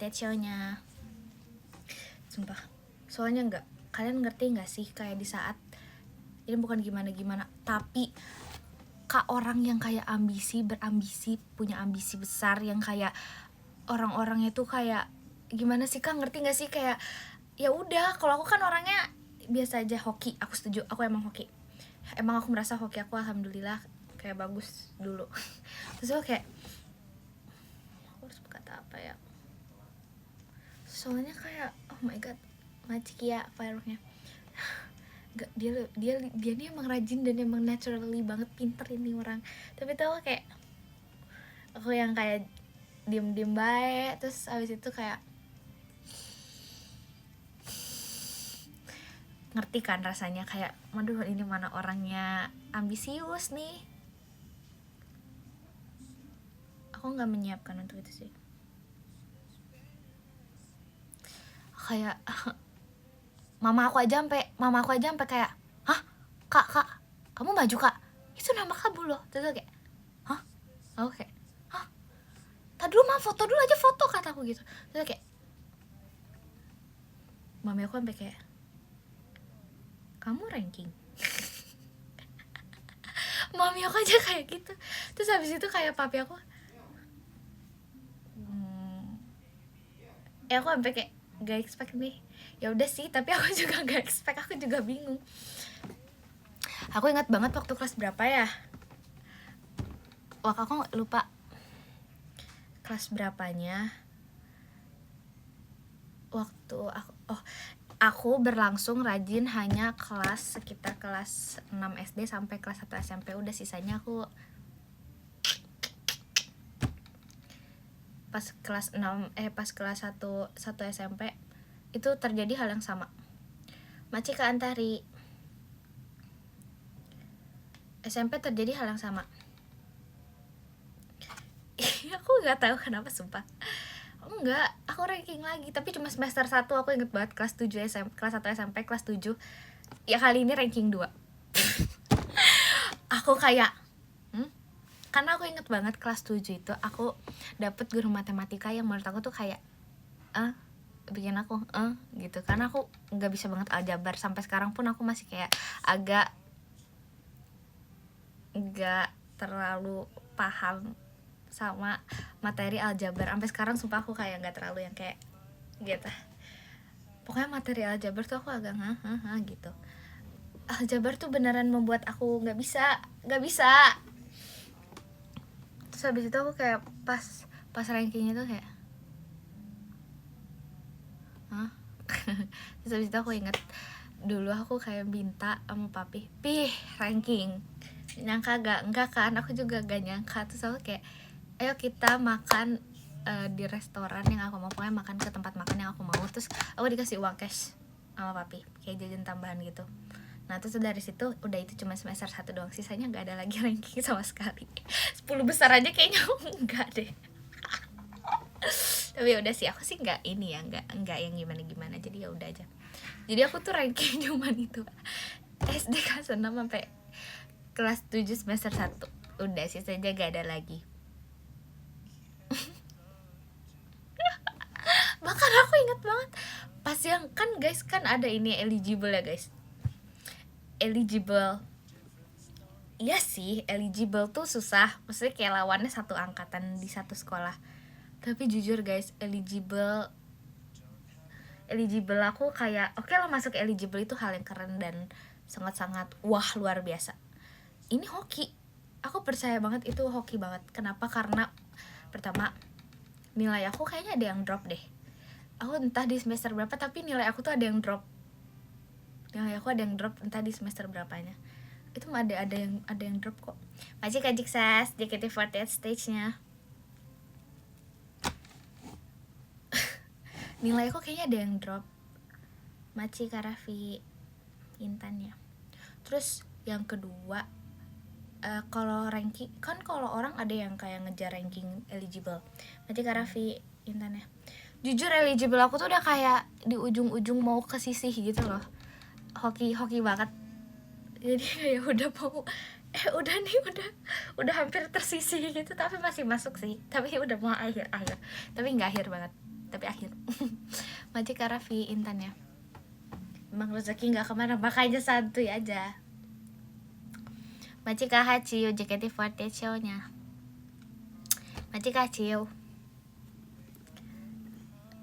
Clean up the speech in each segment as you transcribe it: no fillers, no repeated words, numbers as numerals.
attentionnya. Sumpah. Soalnya kalian ngerti nggak sih kayak di saat ini bukan gimana-gimana, tapi orang yang kayak berambisi, punya ambisi besar, yang kayak orang-orangnya tuh kayak gimana sih Kak, ngerti nggak sih, kayak ya udah, kalau aku kan orangnya biasa aja, hoki. Aku setuju, aku emang hoki. Emang aku merasa hoki aku alhamdulillah kayak bagus dulu. Terus aku kayak aku harus berkata apa ya? Soalnya kayak oh my god, Macikia fireworknya. Dia nih emang rajin dan emang naturally banget pinter ini orang. Tapi tau kayak aku yang kayak diem baik, terus abis itu kayak ngerti kan rasanya kayak aduh ini mana orangnya ambisius nih. Aku nggak menyiapkan untuk itu sih. Kayak mama aku aja sampai kayak hah kak kamu maju kak, itu nama kamu loh. Terus kayak hah, oke, hah, tadi dulu mah foto dulu aja, foto kataku gitu. Terus kayak mami aku sampai kayak kamu ranking. Mami aku aja kayak gitu. Terus habis itu kayak papi aku aku sampai kayak gak expect nih. Ya udah sih, tapi aku juga gak expect, aku juga bingung. Aku ingat banget waktu kelas berapa ya, aku lupa kelas berapanya. Waktu aku berlangsung rajin hanya sekitar kelas 6 SD sampai kelas 1 SMP. Udah sisanya aku pas kelas 1 SMP itu terjadi hal yang sama. Maci ke Antari SMP terjadi hal yang sama. Aku nggak tahu kenapa sumpah. Enggak, aku ranking lagi, tapi cuma semester 1. Aku inget banget kelas 1 SMP kelas 7. Ya kali ini ranking 2. Aku kayak karena aku inget banget kelas 7 itu aku dapet guru matematika yang menurut aku tuh kayak bikin aku gitu, karena aku nggak bisa banget aljabar. Sampai sekarang pun aku masih kayak agak nggak terlalu paham sama materi aljabar. Sampai sekarang sumpah aku kayak nggak terlalu yang kayak gitu. Pokoknya materi aljabar tuh aku agak gitu. Aljabar tuh beneran membuat aku nggak bisa. Terus habis itu aku kayak pas rankingnya tuh kayak terus habis itu aku inget dulu aku kayak minta sama papi, ranking, nyangka enggak kan, aku juga gak nyangka. Terus aku kayak ayo kita makan di restoran yang aku mau, pokoknya makan ke tempat makan yang aku mau. Terus aku dikasih uang cash sama papi kayak jajan tambahan gitu. Nah terus dari situ udah, itu cuma semester 1 doang, sisanya gak ada lagi ranking sama sekali. 10 besar aja kayaknya enggak deh. Tapi udah sih, aku sih nggak ini ya, nggak yang gimana jadi ya udah aja. Jadi aku tuh ranking cuman itu SD kelas 6 sampai kelas 7 semester 1. Udah sih saja gak ada lagi. Bahkan aku ingat banget pas yang kan guys, kan ada ini eligible ya guys. Eligible iya sih, eligible tuh susah, maksudnya kayak lawannya satu angkatan di satu sekolah. Tapi jujur guys, eligible aku kayak oke lah, masuk eligible itu hal yang keren dan sangat-sangat wah luar biasa. Ini hoki, aku percaya banget itu hoki banget. Kenapa? Karena pertama nilai aku kayaknya ada yang drop deh. Aku entah di semester berapa, tapi nilai aku tuh ada yang drop. Entah di semester berapanya. Itu ada yang drop kok. Masih Kajik Sas, JKT48 stage-nya. Nilai aku kayaknya ada yang drop. Maci Karafi Intan ya. Terus yang kedua, kalau ranking kan, kalau orang ada yang kayak ngejar ranking eligible. Maci Karafi Intan ya. Jujur eligible aku tuh udah kayak di ujung-ujung mau ke sisih gitu loh. Hoki banget. Jadi kayak udah mau udah hampir tersisih gitu, tapi masih masuk sih. Tapi udah mau akhir. Tapi nggak akhir banget. tapi akhir. Maci Kak Raffi, Intan ya. Emang rezeki nggak kemana, makanya santuy aja. Maci Kak Haciu, JKT48 show-nya. Maci Kak Haciu.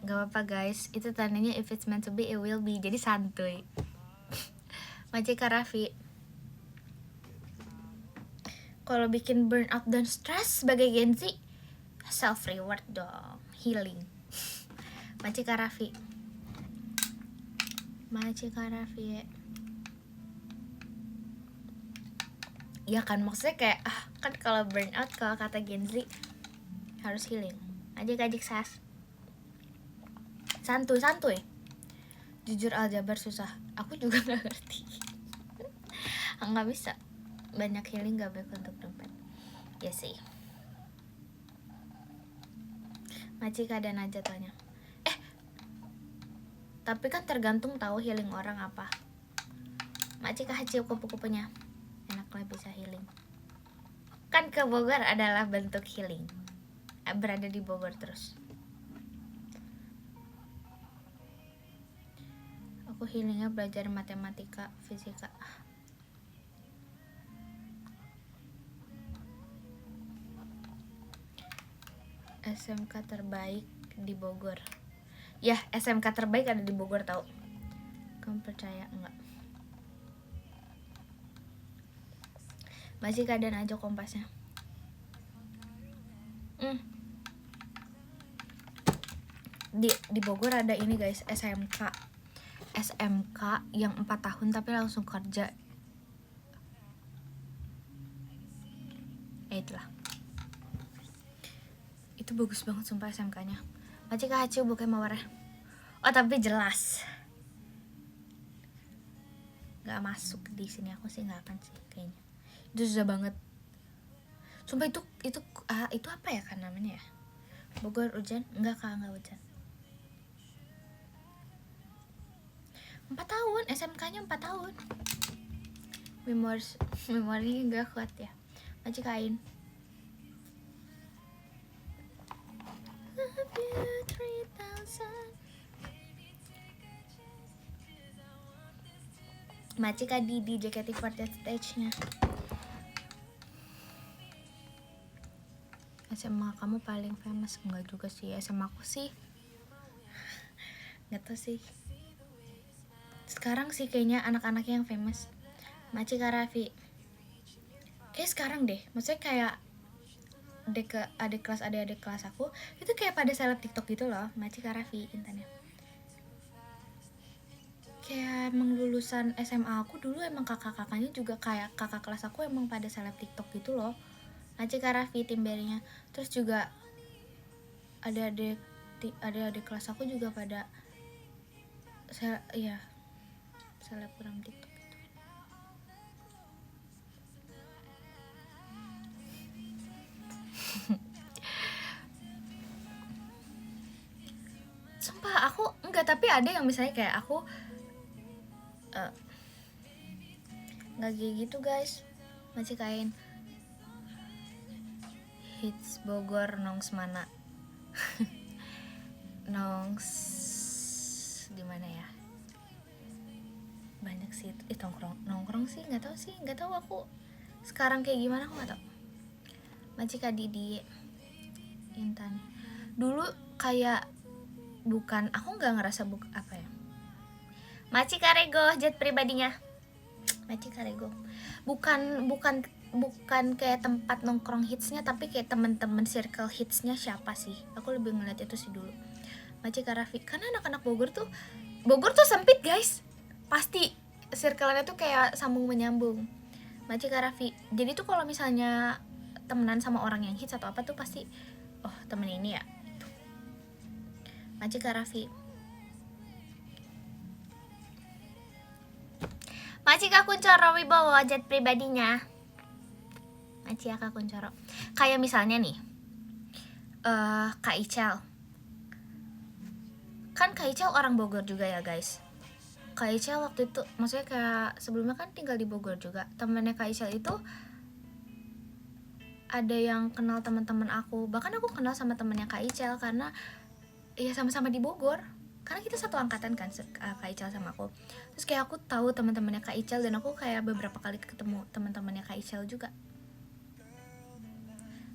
Gak apa-apa guys, itu tandanya if it's meant to be, it will be. Jadi santuy. Maci Kak Raffi, kalau bikin burnout dan stress sebagai Gen Z, self reward dong, healing. Maci Kak Raffi, Maci Kak Raffi ya kan, maksudnya kayak kan kalau burnout, kalau kata Gen Z harus healing. Ajik sas, santuy. Jujur aljabar susah, aku juga nggak ngerti. Nggak bisa, banyak healing gak baik untuk dompet. Ya sih. Maci Kak dan aja tanya. Tapi kan tergantung tahu healing orang apa. Maci Kak Haciu kupu-kupunya. Enak lah bisa healing. Kan ke Bogor adalah bentuk healing. Berada di Bogor terus. Aku healingnya belajar matematika, fisika. SMK terbaik di Bogor. Ya, SMK terbaik ada di Bogor tau. Kamu percaya enggak? Masih keadaan aja kompasnya. Di Bogor ada ini guys, SMK yang 4 tahun tapi langsung kerja. Itulah. Itu bagus banget sumpah SMK-nya. Maci Kak Haciu bukan mawarnya. Oh tapi jelas nggak masuk di sini, aku sih nggak akan sih kayaknya. Itu susah banget. Sumpah itu apa ya kan namanya ya? Bogor hujan? Enggak hujan. 4 tahun, SMK-nya 4 tahun. Memorinya nggak kuat ya. Maci kain. Maci Kak Didi JKT48 stage-nya. SMA kamu paling famous? Enggak juga sih, SMA aku sih nggak tahu sih. Sekarang sih kayaknya anak-anaknya yang famous. Maci Kak Raffi, kayak sekarang deh, maksudnya kayak adik kelas aku itu kayak pada seleb TikTok gitu loh. Maci Kak Raffi, Intan ya. Kayak emang lulusan SMA aku dulu emang kakak-kakaknya juga kayak kakak kelas aku emang pada seleb TikTok gitu loh. Maci Kak Raffi Timberinya. Terus juga ada adik kelas aku juga pada selebgram TikTok gitu. Sumpah aku enggak, tapi ada yang misalnya kayak aku nggak kayak gitu guys. Masih kain hits Bogor nongs mana. Nongs di mana ya, banyak sih nongkrong sih, nggak tahu aku sekarang kayak gimana, aku nggak tahu. Maci Kak Didi Intan dulu kayak bukan, aku nggak ngerasa apa ya. Maci Kak Rego jet pribadinya. Maci Kak Rego bukan kayak tempat nongkrong hitsnya, tapi kayak temen-temen circle hitsnya siapa sih, aku lebih ngeliat itu sih dulu. Maci Kak Raffi, karena anak-anak Bogor tuh sempit guys, pasti circle-nya tuh kayak sambung menyambung. Maci Kak Raffi, jadi tuh kalau misalnya temenan sama orang yang hits atau apa tuh pasti temen ini ya. Maci Kak Raffi, Maci Kak Kuncoro Wibowo jet pribadinya. Maci Kak Kuncoro, kayak misalnya nih Kak Ical, kan Kak Ical orang Bogor juga ya guys. Kak Ical waktu itu, maksudnya kayak sebelumnya kan tinggal di Bogor juga. Temennya Kak Ical itu ada yang kenal teman-teman aku, bahkan aku kenal sama temennya Kak Ical karena ya sama-sama di Bogor, karena kita satu angkatan kan, Kak Ical sama aku. Terus kayak aku tahu teman-temannya Kak Ical, dan aku kayak beberapa kali ketemu teman-temannya Kak Ical juga.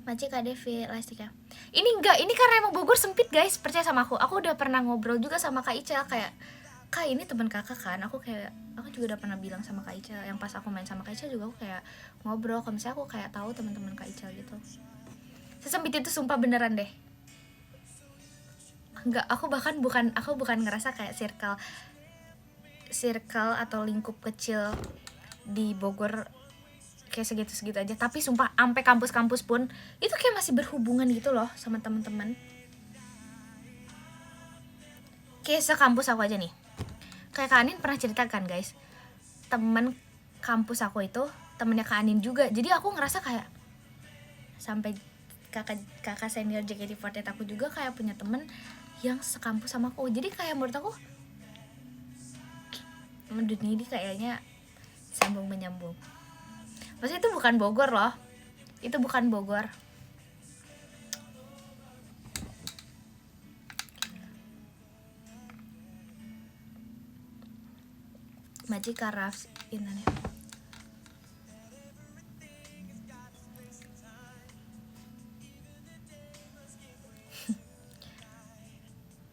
Maci Kak Devi Lastika. Ini enggak, ini karena emang Bogor sempit guys, percaya sama aku. Aku udah pernah ngobrol juga sama Kak Ical kayak, Kak ini teman kakak kan. Aku juga udah pernah bilang sama Kak Ical, yang pas aku main sama Kak Ical juga aku kayak ngobrol kalau misalnya aku kayak tahu teman-teman Kak Ical gitu. Sesempit itu sumpah, beneran deh. Enggak, aku bukan ngerasa kayak circle atau lingkup kecil di Bogor kayak segitu-segitu aja, tapi sumpah sampai kampus-kampus pun itu kayak masih berhubungan gitu loh sama teman-teman. Kayak sekampus aku aja nih, kayak Kak Anin pernah ceritakan guys, temen kampus aku itu temennya Kak Anin juga, jadi aku ngerasa kayak sampai kakak senior JKT48 aku juga kayak punya temen yang sekampus sama aku. Jadi kayak menurut aku dunia ini kayaknya sambung menyambung. Maksudnya itu bukan Bogor loh, itu bukan Bogor. Majika Rafs Inane.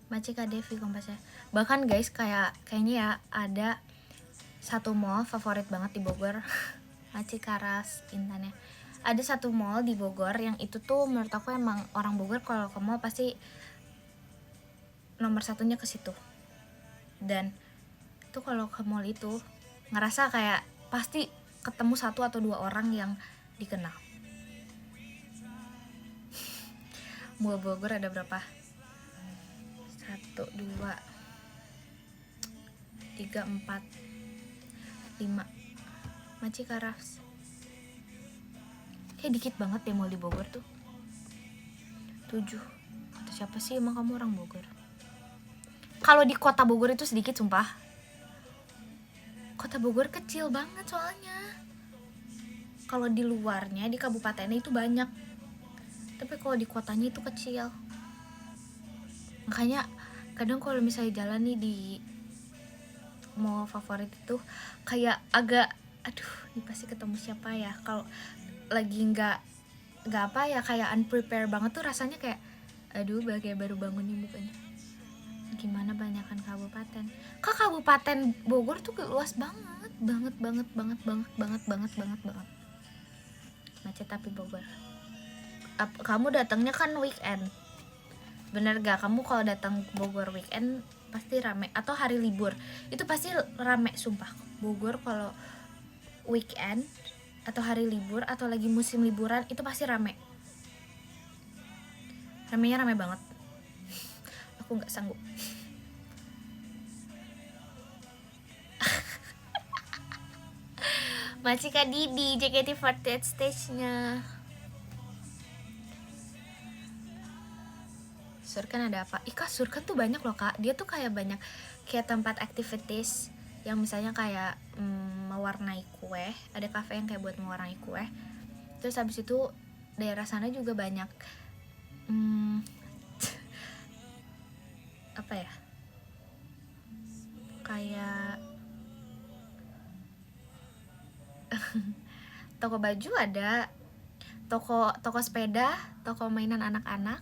Majika Devi kompasnya. Bahkan guys kayaknya ya ada satu mall favorit banget di Bogor. Majika Rafs Inane. Ada satu mall di Bogor yang itu tuh menurut aku emang orang Bogor kalau ke mall pasti nomor satunya ke situ. Dan tuh kalau ke mall itu ngerasa kayak pasti ketemu satu atau dua orang yang dikenal. Mall Bogor ada berapa? 1, 2, 3, 4, 5. Majika Rafs. Kayak dikit banget deh mall di Bogor tuh. 7. Kata siapa sih emang kamu orang Bogor? Kalau di kota Bogor itu sedikit sumpah. Kota Bogor kecil banget soalnya. Kalau di luarnya, di kabupatennya itu banyak, tapi kalau di kotanya itu kecil. Makanya kadang kalau misalnya jalan nih di mall favorit itu kayak agak aduh, ini pasti ketemu siapa ya. Kalau lagi nggak apa ya, kayak unprepared banget tuh rasanya kayak aduh, kayak baru bangun nih mukanya. Gimana banyakan kabupaten. Kak, kabupaten Bogor tuh luas banget. Macet tapi Bogor. Kamu datangnya kan weekend. Bener gak? Kamu kalau datang Bogor weekend pasti rame, atau hari libur itu pasti rame sumpah. Bogor kalau weekend atau hari libur atau lagi musim liburan itu pasti rame. Ramenya rame banget. Aku nggak sanggup. Masih Kak Didi JKT48 stage-nya. Surkan ada apa? Kak, Surkan tuh banyak loh Kak. Dia tuh kayak banyak kayak tempat activities yang misalnya kayak mewarnai kue. Ada cafe yang kayak buat mewarnai kue. Terus habis itu daerah sana juga banyak apa ya? Kayak toko baju ada, toko sepeda, toko mainan anak-anak,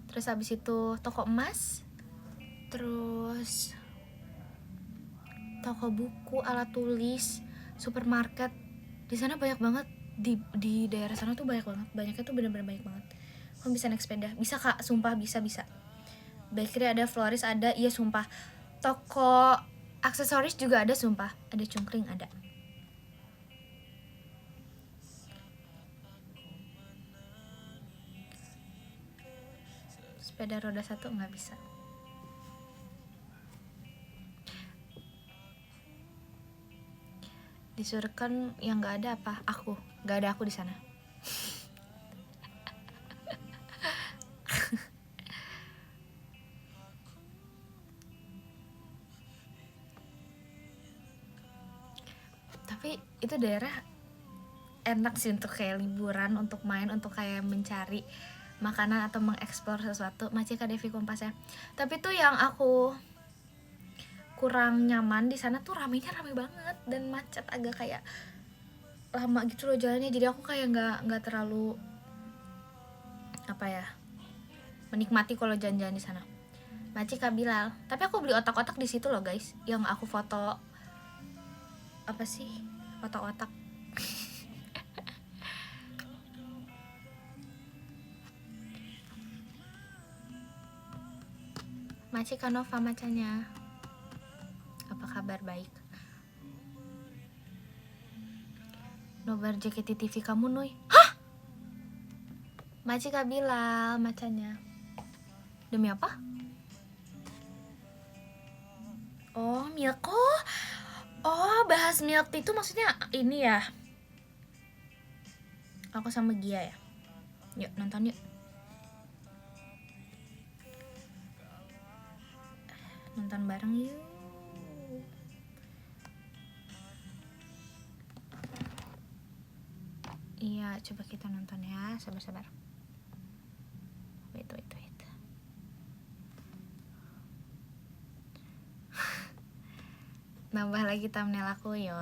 terus habis itu toko emas, terus toko buku, alat tulis, supermarket. Di sana banyak banget, di daerah sana tuh banyak banget, banyaknya tuh bener-bener banyak banget. Kamu bisa naik sepeda, bisa Kak, sumpah bisa. Bakery ada, florist ada, iya sumpah. Toko aksesoris juga ada sumpah, ada cungkring ada. Sepeda roda 1 nggak bisa. Disuruhkan yang nggak ada apa? Nggak ada aku di sana. Tapi itu daerah enak sih untuk kayak liburan, untuk main, untuk kayak mencari makanan atau mengeksplor sesuatu, Macika Devi Kompas ya. Tapi tuh yang aku kurang nyaman di sana tuh ramenya rame banget dan macet, agak kayak lama gitu loh jalannya. Jadi aku kayak nggak terlalu apa ya, menikmati kalau jalan-jalan di sana. Macika Bilal. Tapi aku beli otak-otak di situ loh guys, yang aku foto apa sih, otak-otak. Macika Nova macanya. Apa kabar? Baik. Nobar JKT TV kamu Nuy. Hah? Macika Bilal macanya. Demi apa? Oh, Milko. Oh, bahas milk tea itu maksudnya ini ya. Aku sama Gia ya. Yuk nonton yuk. Nonton bareng yuk. Iya, coba kita nonton ya. Sabar-sabar. Wait. Nambah lagi thumbnail aku yo.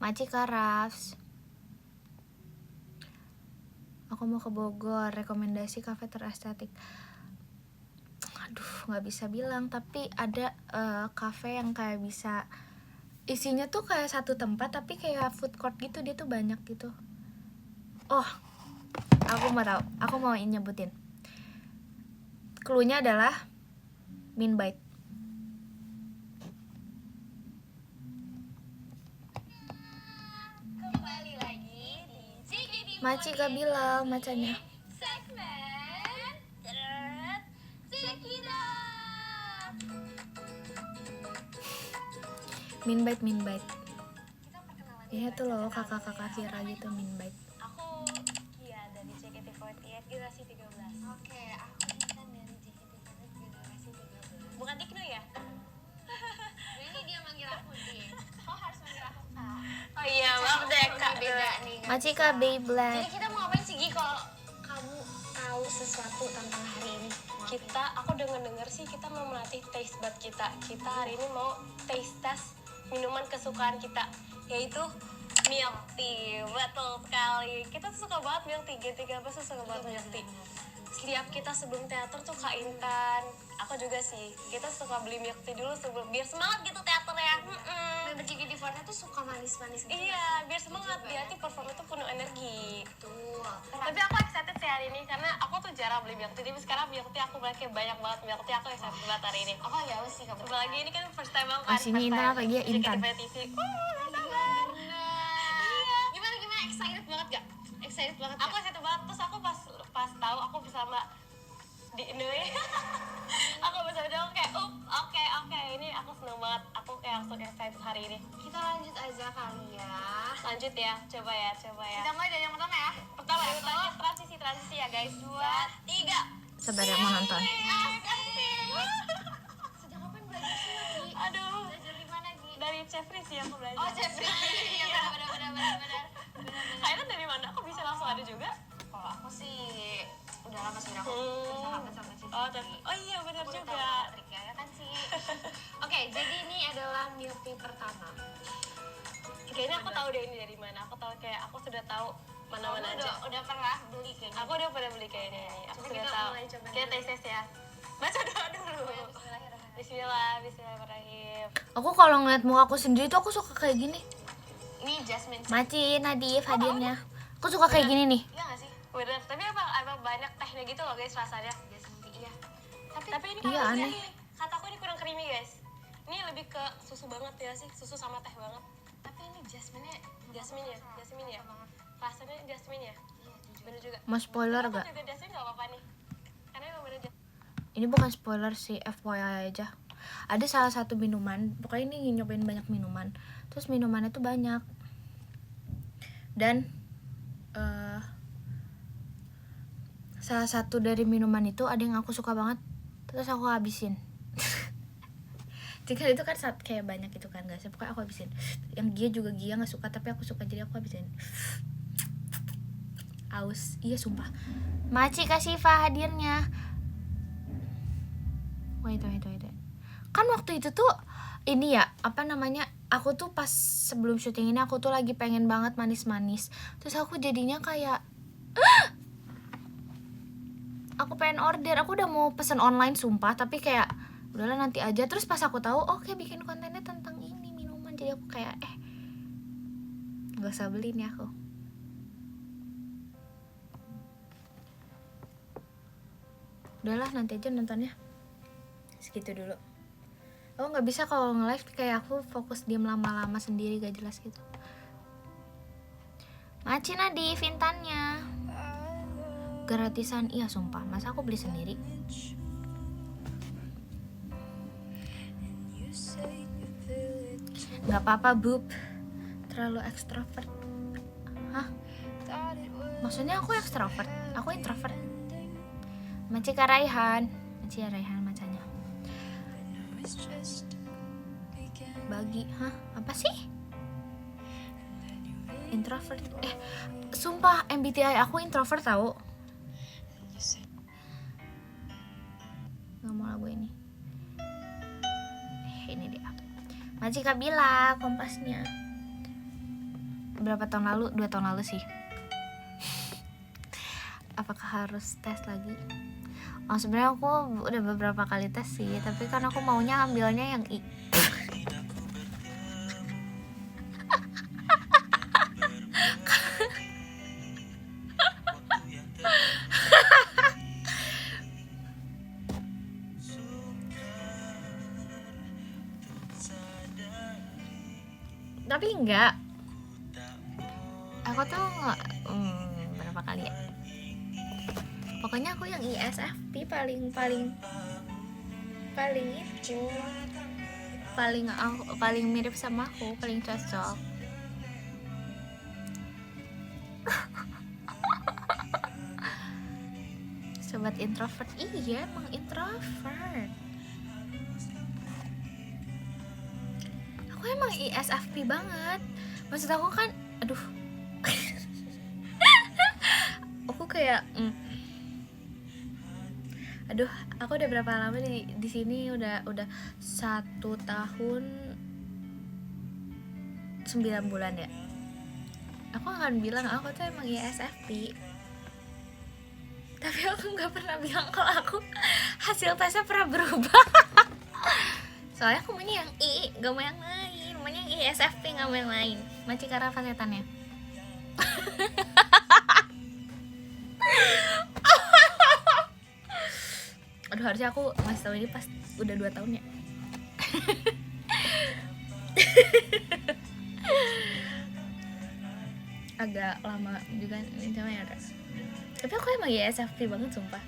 Macika Rafs. Aku mau ke Bogor, rekomendasi kafe terestetik. Aduh, nggak bisa bilang, tapi ada kafe yang kayak bisa isinya tuh kayak satu tempat tapi kayak food court gitu, dia tuh banyak gitu. Oh, aku mau tahu, aku mau nyebutin. Cluenya adalah Minbite. Kembali lagi di JKT48 Macika Bilal macanya. segmen Check It Out. Minbite. Kita perkenalan Iya tuh loh, kakak-kakak Vira gitu Minbite. Aku Kia dari JKT48 generasi 13. Oke, aku Intan dari JKT48 generasi 13. Bukan Tiknu ya? Ini dia manggil aku Din. Kok harus manggil aku Kak? Oh iya, maaf deh Kak. Beda nih. Macika Beyblade. Jadi kita mau ngapain sih Gi kalau kamu tahu sesuatu tentang hari ini? Aku denger sih kita mau melatih taste bud kita. Kita hari ini mau taste test minuman kesukaan kita, yaitu milk tea. Betul sekali. Kita tuh suka banget milk tea. G13 tuh suka banget milk tea. Setiap kita sebelum teater tuh Kak Intan, aku juga sih, kita suka beli milk tea dulu sebelum, biar semangat gitu teaternya. Member JKT48 tuh suka manis-manis gitu. Iya, biar semangat, dia tuh performa tuh penuh energi. Betul. Tapi aku excited sih hari ini karena aku tuh jarang beli milk tea, tapi sekarang milk tea aku pakai banyak banget milk tea, aku excited banget hari ini. Oh ya sih, apalagi ini kan first time banget kan. Mas ini Intan apa dia? Intan. Gimana excited banget gak? Excited banget. Aku excited banget, terus aku pas tahu aku bersama di Indonesia. Aku bersama dia, aku kayak oke, ini aku seneng banget. Aku kayak langsung excited hari ini. Kita lanjut aja kali ya. Lanjut ya, coba ya. Kita mulai dari yang pertama ya. Pertama transisi ya guys. 2, 3. Sabar ya, mau nonton. Sejak kapan belajar sih? Aduh, Belajar di mana Gi? dari Jeffrey sih aku belajar. Oh Jeffrey. Iya benar. Kayaknya dari mana? Aku bisa langsung ada juga. Kalau aku sih udah lama sebenarnya aku bersahabat sama Cici. Oh iya benar Aku udah juga. tahu triknya ya kan sih. Oke, jadi ini adalah milk tea pertama. Kayaknya aku tahu deh ini dari mana. Aku tahu kayak aku sudah tahu mana-mana Kamu aja. udah pernah beli kayaknya. Aku udah pernah beli kayak ini. Aku Coba sudah kita tahu. mulai coba Kita dulu. tes ya. Baca doa dulu. Bismillahirrahmanirrahim. Bismillahirrahmanirrahim. Aku kalau ngeliat muka aku sendiri tuh aku suka kayak gini. Ini Jasmine. Maci, Nadif hadirnya. Aku suka kayak gini nih. Iya nggak sih? Bener, tapi emang banyak tehnya gitu loh guys rasanya. Jasmine iya. Tapi ini Iya, kalau aneh. kataku ini kurang creamy guys. Ini lebih ke susu banget ya sih, susu sama teh banget. Tapi ini Jasmine-nya Jasmine ya. Rasanya jasmine ya. Bener juga. Mau spoiler Aku gak? juga jasmine nggak apa-apa nih. Karena emang bener jasmine. Ini bukan spoiler sih, FYI aja. Ada salah satu minuman, pokoknya ini nyobain banyak minuman. Terus minumannya tuh banyak. Dan salah satu dari minuman itu ada yang aku suka banget. Terus aku habisin. Jika itu kan saat kayak banyak itu kan guys, pokoknya aku habisin. Yang Gia juga Gia nggak suka tapi aku suka, jadi aku habisin. Aus, iya sumpah. Maci kasih Siva hadirnya. Wait. Kan waktu itu tuh ini ya, apa namanya? Aku tuh pas sebelum syuting ini aku tuh lagi pengen banget manis-manis. Terus aku jadinya kayak aku pengen order, aku udah mau pesen online sumpah, tapi kayak udahlah nanti aja. Terus pas aku tahu oke, bikin kontennya tentang ini minuman, jadi aku kayak gak usah beli nih aku. Udahlah nanti aja nontonnya. Segitu dulu. Oh nggak bisa kalau nge-live kayak aku fokus diem lama-lama sendiri gak jelas gitu. Maci Nadi Vintannya gratisan, iya sumpah, masa aku beli sendiri. Gak apa-apa bub, terlalu ekstrovert. Hah? Maksudnya aku ekstrovert, aku introvert. Maci Kak Raihan, Maci ya Raihan macanya. Bagi, hah? Apa sih? Introvert. Sumpah MBTI aku introvert tau. Nggak mau lagu ini. Ini dia. Maci Kabila kompasnya. Berapa tahun lalu? 2 tahun lalu sih. Apakah harus tes lagi? Oh sebenarnya aku udah beberapa kali tes sih, tapi kan aku maunya ambilnya yang I. Tapi enggak. Aku tuh berapa kali ya? Pokoknya aku yang ISFP paling itu paling mirip sama aku, paling cocok. Sobat introvert, iya emang introvert. Aku emang ISFP banget. Maksud aku kan, aduh, aku kayak aduh, aku udah berapa lama di sini, udah 1 tahun 9 bulan ya. Aku akan bilang aku tuh emang ISFP, tapi aku nggak pernah bilang kalau aku hasil tesnya pernah berubah. Soalnya aku maunya yang I, gak mau yang lain, maunya yang ISFP, gak mau yang lain. Maci Kara fasetannya. Aduh, harusnya aku ngasih tau ini pas udah 2 tahun ya. Agak lama juga ini sama ya. Tapi aku emang ISFP banget sumpah.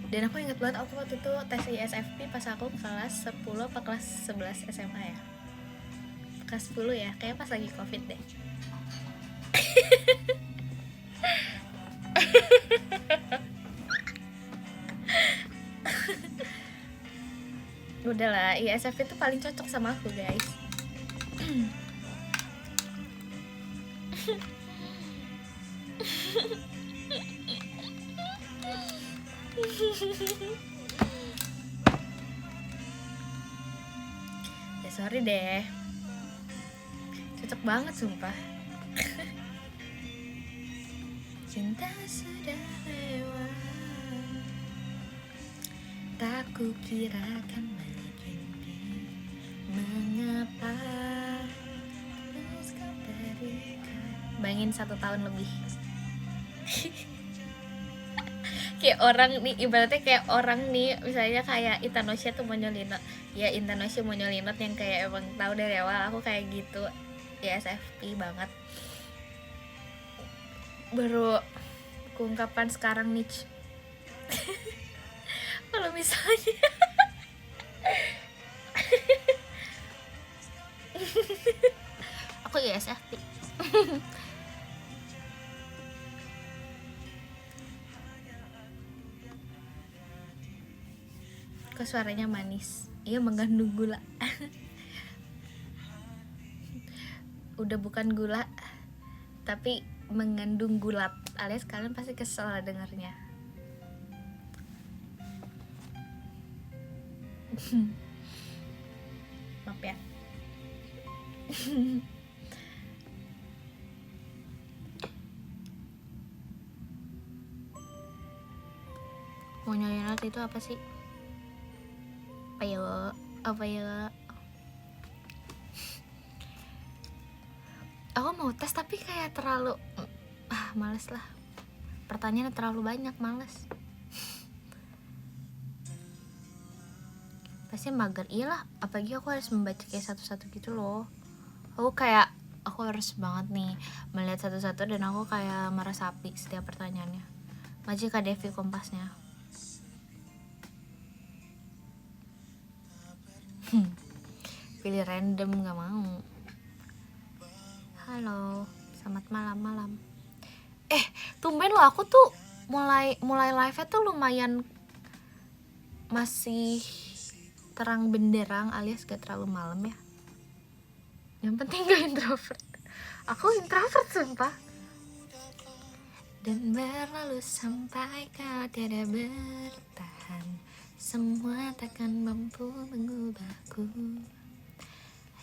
Dan aku inget banget aku waktu itu tes ISFP pas aku kelas 10 apa kelas 11 SMA ya. Kelas 10 ya, kayak pas lagi Covid deh. Udahlah, ISFP itu paling cocok sama aku guys. Ya sorry deh, cocok banget sumpah. Cinta sudah lewat, tak kukirakan begini. Mengapa terus kau berikan. Bayangin 1 tahun lebih. Kayak orang nih, ibaratnya kayak orang nih, misalnya kayak Itanosha tuh Monyolino. Ya Itanosha Monyolino yang kayak emang tahu dari awal aku kayak gitu. Ya SFP banget. Baru keungkapan sekarang nih. Kalau misalnya aku ya SFP. Kok suaranya manis? Iya, mengandung gula. Udah bukan gula, tapi mengandung gulat, alias kalian pasti kesel dengarnya. Maaf ya. Mau nyonya itu apa sih? Apa ya? Aku mau tes tapi kayak terlalu males lah. Pertanyaannya terlalu banyak, males. Pasti mager. Iyalah, apalagi aku harus membaca kayak satu-satu gitu loh. Aku harus banget nih melihat satu-satu dan aku kayak meresapi setiap pertanyaannya. Majika Devi Kompasnya. Pilih random, gak mau. Halo, selamat malam. Tumben loh, aku tuh mulai live-nya tuh lumayan masih terang benderang alias gak terlalu malam ya. Yang penting gak introvert. Aku introvert sumpah. Dan berlalu sampai kau tiada bertahan, semua takkan mampu mengubahku.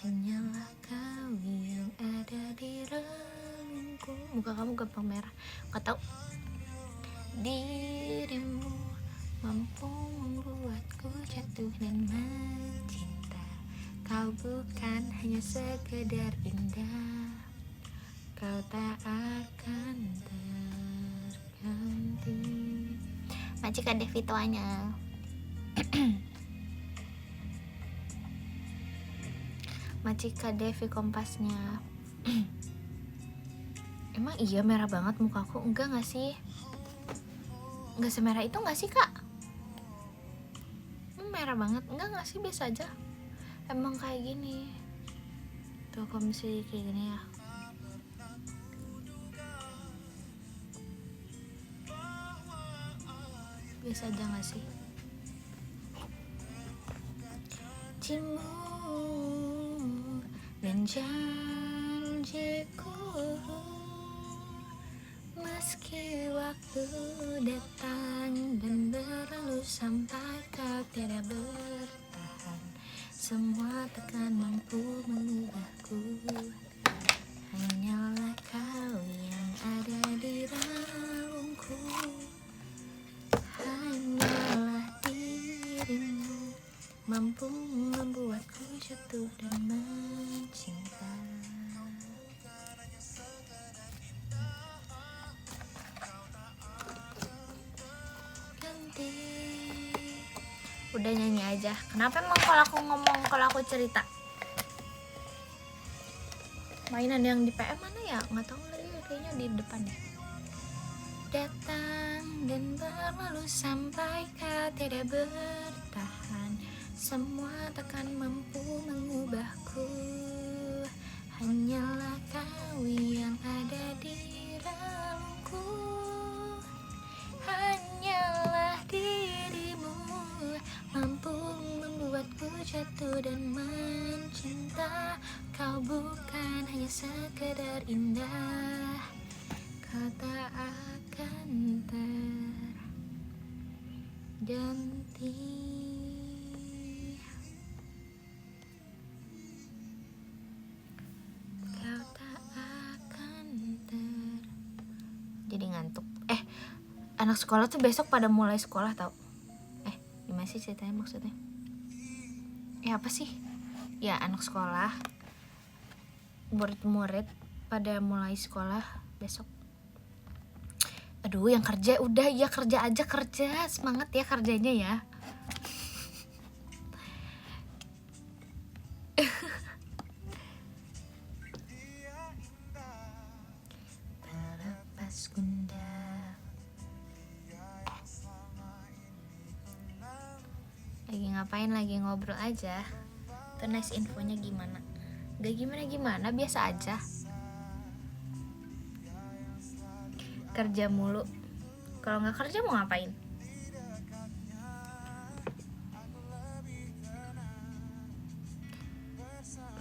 Hanyalah kau yang ada di relungku. Muka kamu gampang merah, gak tau. Dirimu mampu membuatku jatuh dan mencinta. Kau bukan hanya sekedar indah, kau tak akan terganti. Majika Devi tuanya. Majika Devi Kompasnya. Emang iya merah banget mukaku? Enggak gak sih? Enggak semerah itu gak sih kak? Merah banget? Enggak gak sih? Biasa aja. Emang kayak gini. Tuh komisi kayak gini ya. Biasa aja gak sih? Cimu dan janjiku, meski waktu datang dan berlalu sampai kau tiada bertahan, semua takkan mampu mengubahku. Hanyalah kau yang ada di relungku. Hanyalah dirimu mampu membuatku jatuh dan mencinta. Ganti. Udah nyanyi aja. Kenapa emang kalau aku ngomong, kalau aku cerita? Mainan yang di PM mana ya? Nggak tahu lagi, kayaknya di depan deh. Datang dan berlalu sampai kau tidak bertahan, semua takkan mampu mengubahku. Hanyalah kau yang ada di relungku. Hanyalah dirimu mampu membuatku jatuh dan mencinta. Kau bukan hanya sekedar indah, kau tak akan terganti. Kau tak akan jadi ngantuk. Anak sekolah tuh besok pada mulai sekolah tau. Gimana sih ceritanya maksudnya? Apa sih? Ya anak sekolah, murid-murid pada mulai sekolah besok. Aduh, yang kerja udah ya kerja aja, kerja, semangat ya kerjanya ya. Pelepas gundah. Lagi ngapain? Lagi ngobrol aja. Tuh nice infonya gimana? Gak gimana-gimana, biasa aja. Kerja mulu. Kalau nggak kerja mau ngapain?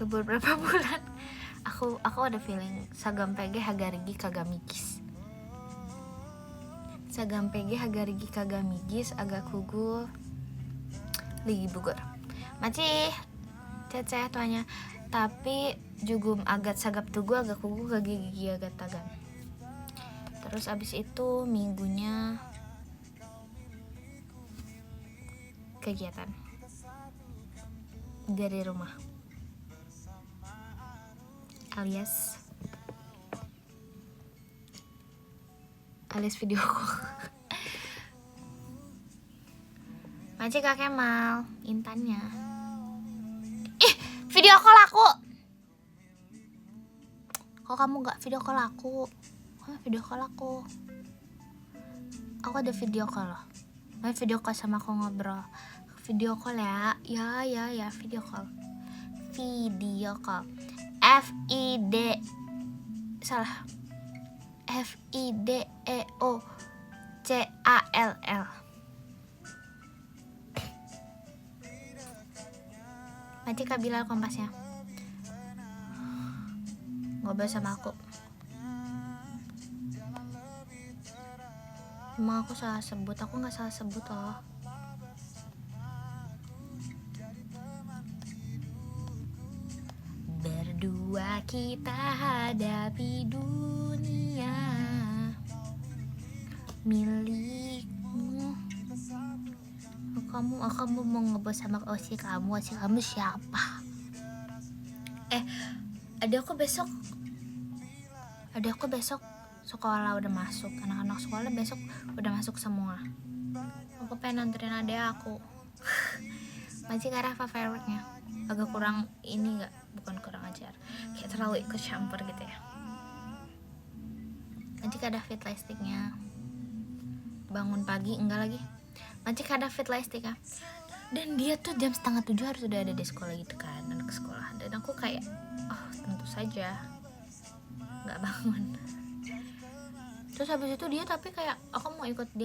beberapa bulan aku ada feeling Sagampege Hagarigi Kagamigis. Sagampege Hagarigi Kagamigis agak kugu lagi Bogor. Maci ceceh tuanya. Tapi jugum agak sagap tugu agak kugu gigi agak tagan. Terus abis itu minggunya kegiatan dari rumah alias video call. Maci Kak Kemal Intannya, ih video call aku, kok kamu gak video call aku? Video call aku ada video call loh. Mau video call sama aku ngobrol, video call ya video call FIDEOCALL. Nanti Kak Bilal Kompasnya ngobrol sama aku. Emang aku salah sebut? Aku gak salah sebut loh. Berdua kita hadapi dunia milikmu. Kamu mau ngebahas sama Osi kamu siapa? Ada aku besok sekolah udah masuk. Anak-anak sekolah besok udah masuk semua. Aku pengen nganterin adek aku. Masih Kak Rafa favorite-nya. Agak kurang ini bukan kurang ajar, kayak terlalu ikut campur gitu ya. Nanti Kak David lightsticknya bangun pagi enggak lagi. Nanti Kak David lightsticknya, dan dia tuh jam 6:30 harus udah ada di sekolah gitu kan, anak sekolah. Dan aku kayak tentu saja nggak bangun. Terus habis itu dia tapi kayak aku mau ikut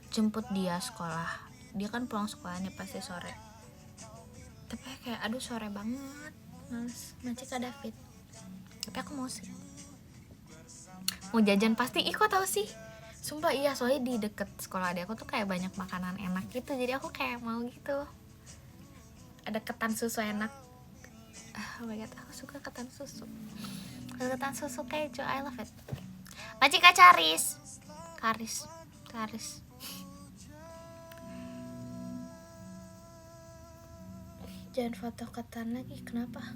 jemput dia sekolah. Dia kan pulang sekolahnya pasti sore. Tapi kayak aduh sore banget, males. Macet Kak David. Tapi aku mau sih. Mau jajan pasti ikut tau sih. Sumpah iya, soalnya di deket sekolah adik aku tuh kayak banyak makanan enak gitu. Jadi aku kayak mau gitu. Ada ketan susu enak. Oh my god, aku suka ketan susu. Ketan susu keju, I love it. Macik Kak Karis. Jangan foto ketan lagi, kenapa?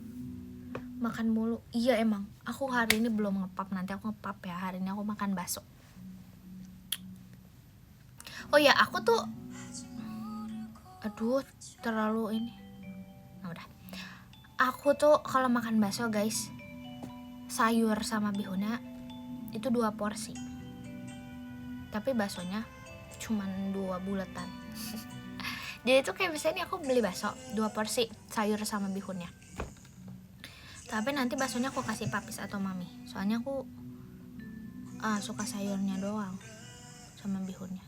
Makan mulu. Iya emang, aku hari ini belum ngepap, nanti aku ngepap ya. Hari ini aku makan bakso. Oh ya, aku tuh terlalu ini. Nah udah. Aku tuh kalau makan bakso guys, sayur sama bihunnya itu 2 porsi. Tapi baksonya cuman 2 bulatan. Jadi tuh kayak misalnya aku beli bakso 2 porsi sayur sama bihunnya. Tapi nanti baksonya aku kasih papis atau mami. Soalnya aku suka sayurnya doang sama bihunnya.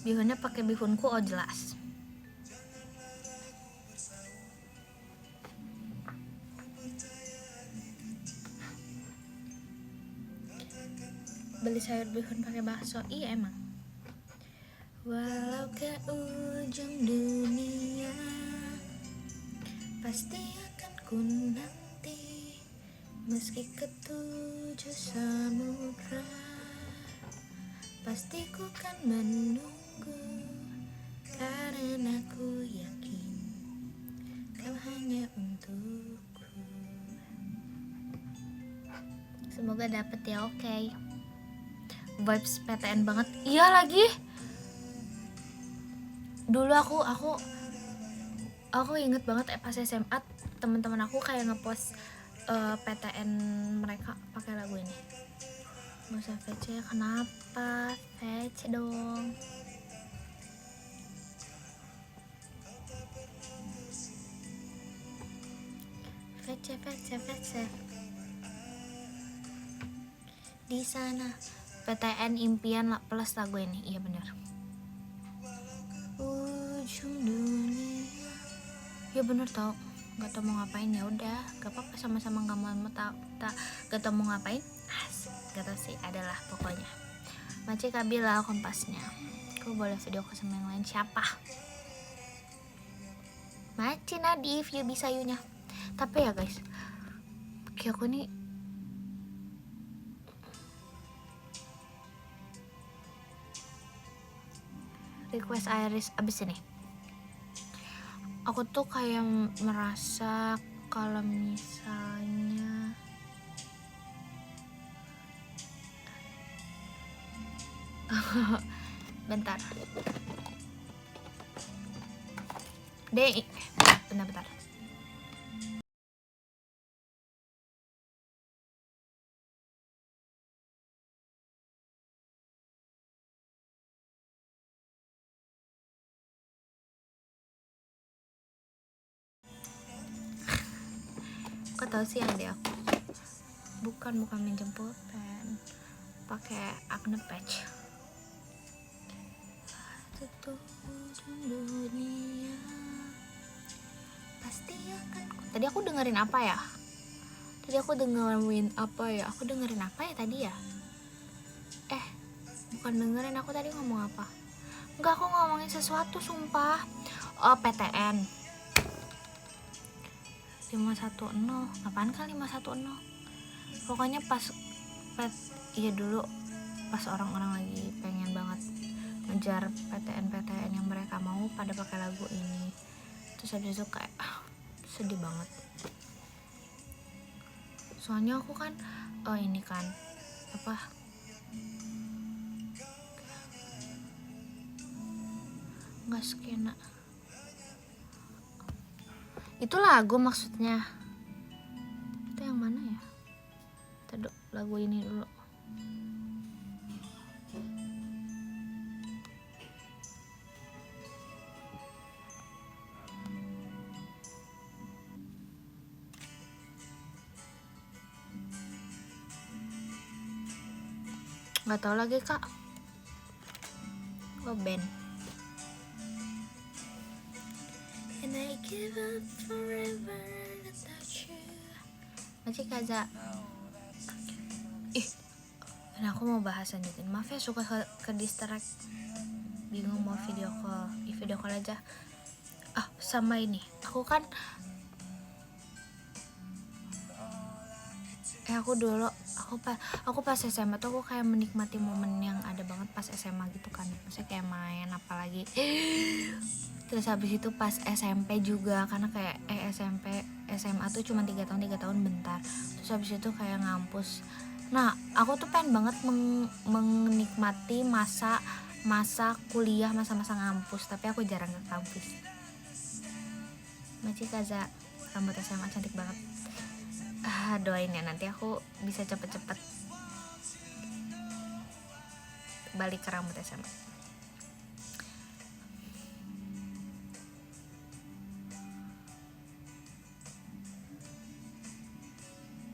Bihunnya pakai bihunku jelas. Beli sayur bihun pakai bakso, iya emang. Walau ke ujung dunia pasti akan ku nanti, meski ke 7 samudra pasti ku kan menunggu, karena ku yakin kau hanya untukku. Semoga dapet ya, oke. Vibes PTN banget. Iya lagi. Dulu aku inget banget pas SMA teman-teman aku kayak ngepost PTN mereka pakai lagu ini. Gak usah VC, kenapa? VC dong. VC. Di sana PTN impian plus lagu ini, iya bener. Ya bener tau, gak tau mau ngapain, ya udah gak apa-apa, sama-sama gak mau gak tau mau ngapain. Gak tau sih, adalah pokoknya Maci Kabila Kompasnya. Aku boleh video call sama yang lain siapa? Maci Nadif, ya bisa yunya. Tapi ya guys, kayak aku nih request Iris abis ini. Aku tuh kayak merasa kalau misalnya bentar deh, bentar. Kau tahu sih adek aku bukan minjem pulpen, pakai acne patch. Satu dunia pasti akan. Tadi aku dengerin apa ya? Aku dengerin apa ya tadi ya? Bukan dengerin, aku tadi ngomong apa? Enggak, aku ngomongin sesuatu sumpah. Oh, PTN 510. Apaan kan 510? Pokoknya iya dulu pas orang-orang lagi pengen banget ngejar PTN yang mereka mau pada pakai lagu ini. Terus habis itu kayak sedih banget. Soalnya aku kan ini kan nggak skena. Itu lagu maksudnya. Itu yang mana ya? Tadi lagu ini dulu. Nggak tahu lagi kak. Band. And I give up forever without you. Masih Kaza. Dan aku mau bahas lanjutin. Maaf ya suka ke distract. Bingung mau video call. Video call aja. Sama ini. Aku kan aku pas SMA tuh aku kayak menikmati momen yang ada banget pas SMA gitu kan. Maksudnya kayak main apalagi. Terus habis itu pas SMP juga, karena kayak SMP SMA tuh cuma 3 tahun bentar. Terus habis itu kayak ngampus. Nah, aku tuh pengen banget menikmati masa kuliah, masa-masa ngampus, tapi aku jarang ke kampus. Maci Kaza, rambut SMA cantik banget. Doain ya nanti aku bisa cepet-cepet balik ke rambut SMA.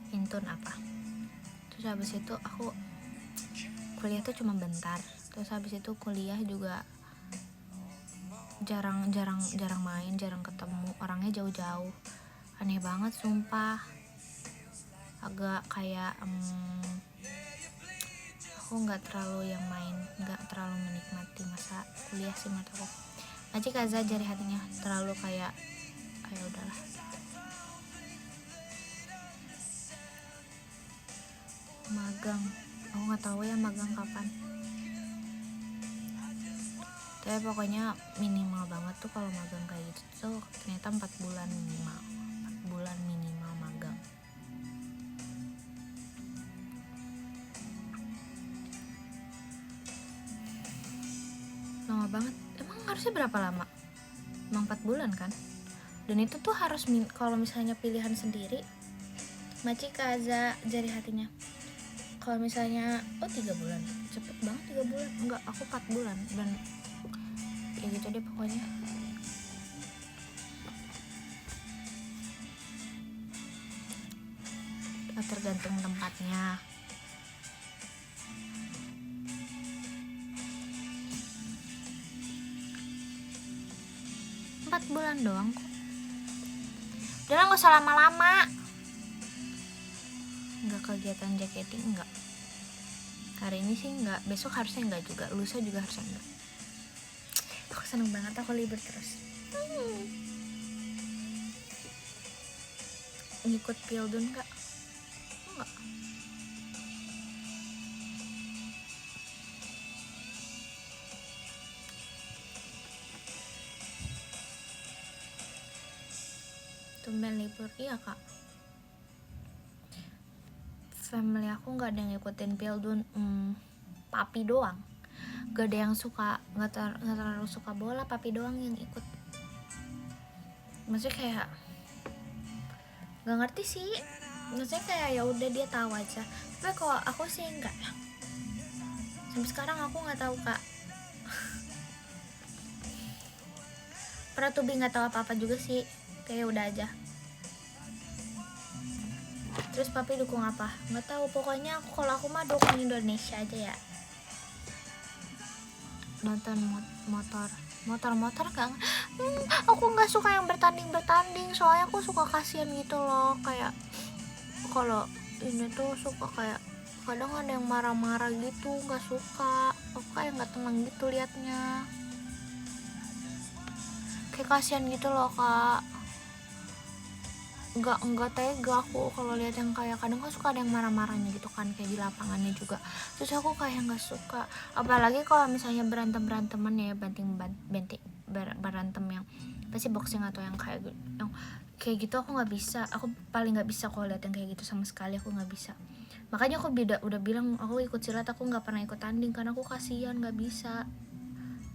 Intun apa? Terus habis itu aku kuliah tuh cuma bentar. Terus habis itu kuliah juga jarang main, jarang ketemu, orangnya jauh-jauh. Aneh banget sumpah. Agak kayak aku nggak terlalu yang main, nggak terlalu menikmati masa kuliah sih menurut aku. Maci Kaza jari hatinya terlalu kayak udahlah. Magang, aku nggak tahu ya magang kapan. Tapi pokoknya minimal banget tuh kalau magang kayak gitu tuh ternyata 4 bulan minimal magang. Lama banget. Emang harusnya berapa lama? Emang 4 bulan kan? Dan itu tuh harus kalau misalnya pilihan sendiri. Maci Kaza jari hatinya. Kalau misalnya 3 bulan, cepet banget 3 bulan. Enggak, aku 4 bulan dan kayak gitu deh pokoknya. Tergantung tempatnya. 4 bulan doang kok. Udah lah, nggak usah lama-lama. Nggak kegiatan jaketing, nggak. Hari ini sih nggak, besok harusnya nggak juga, lusa juga harusnya nggak. Aku seneng banget aku libur terus. Ngikut Pildun nggak? Nggak. Tumben libur, iya kak. Family aku nggak ada yang ngikutin Pildun, papi doang. Gak ada yang suka, nggak terlalu suka bola, papi doang yang ikut. Maksudnya kayak nggak ngerti sih, maksudnya kayak ya udah dia tahu aja. Tapi kalau aku sih enggak, sampai sekarang aku nggak tahu kak. Pernah tuh nggak tahu apa-apa juga sih, kayak udah aja. Terus papi dukung apa? Nggak tahu, pokoknya kalau aku mah dukung Indonesia aja ya. Nonton motor kan. Aku nggak suka yang bertanding, soalnya aku suka kasihan gitu loh. Kayak kalau ini tuh suka kayak kadang ada yang marah-marah gitu, nggak suka. Aku kayak nggak tenang gitu liatnya, kayak kasihan gitu loh kak. Nggak tega aku kalau lihat yang kayak kadang kan suka ada yang marah-marahnya gitu kan, kayak di lapangannya juga. Terus aku kayak nggak suka, apalagi kalau misalnya beranteman ya, berantem yang pasti boxing atau yang kayak gitu aku nggak bisa. Aku paling nggak bisa kalau lihat yang kayak gitu, sama sekali aku nggak bisa. Makanya aku udah bilang aku ikut silat, aku nggak pernah ikut tanding karena aku kasihan, nggak bisa,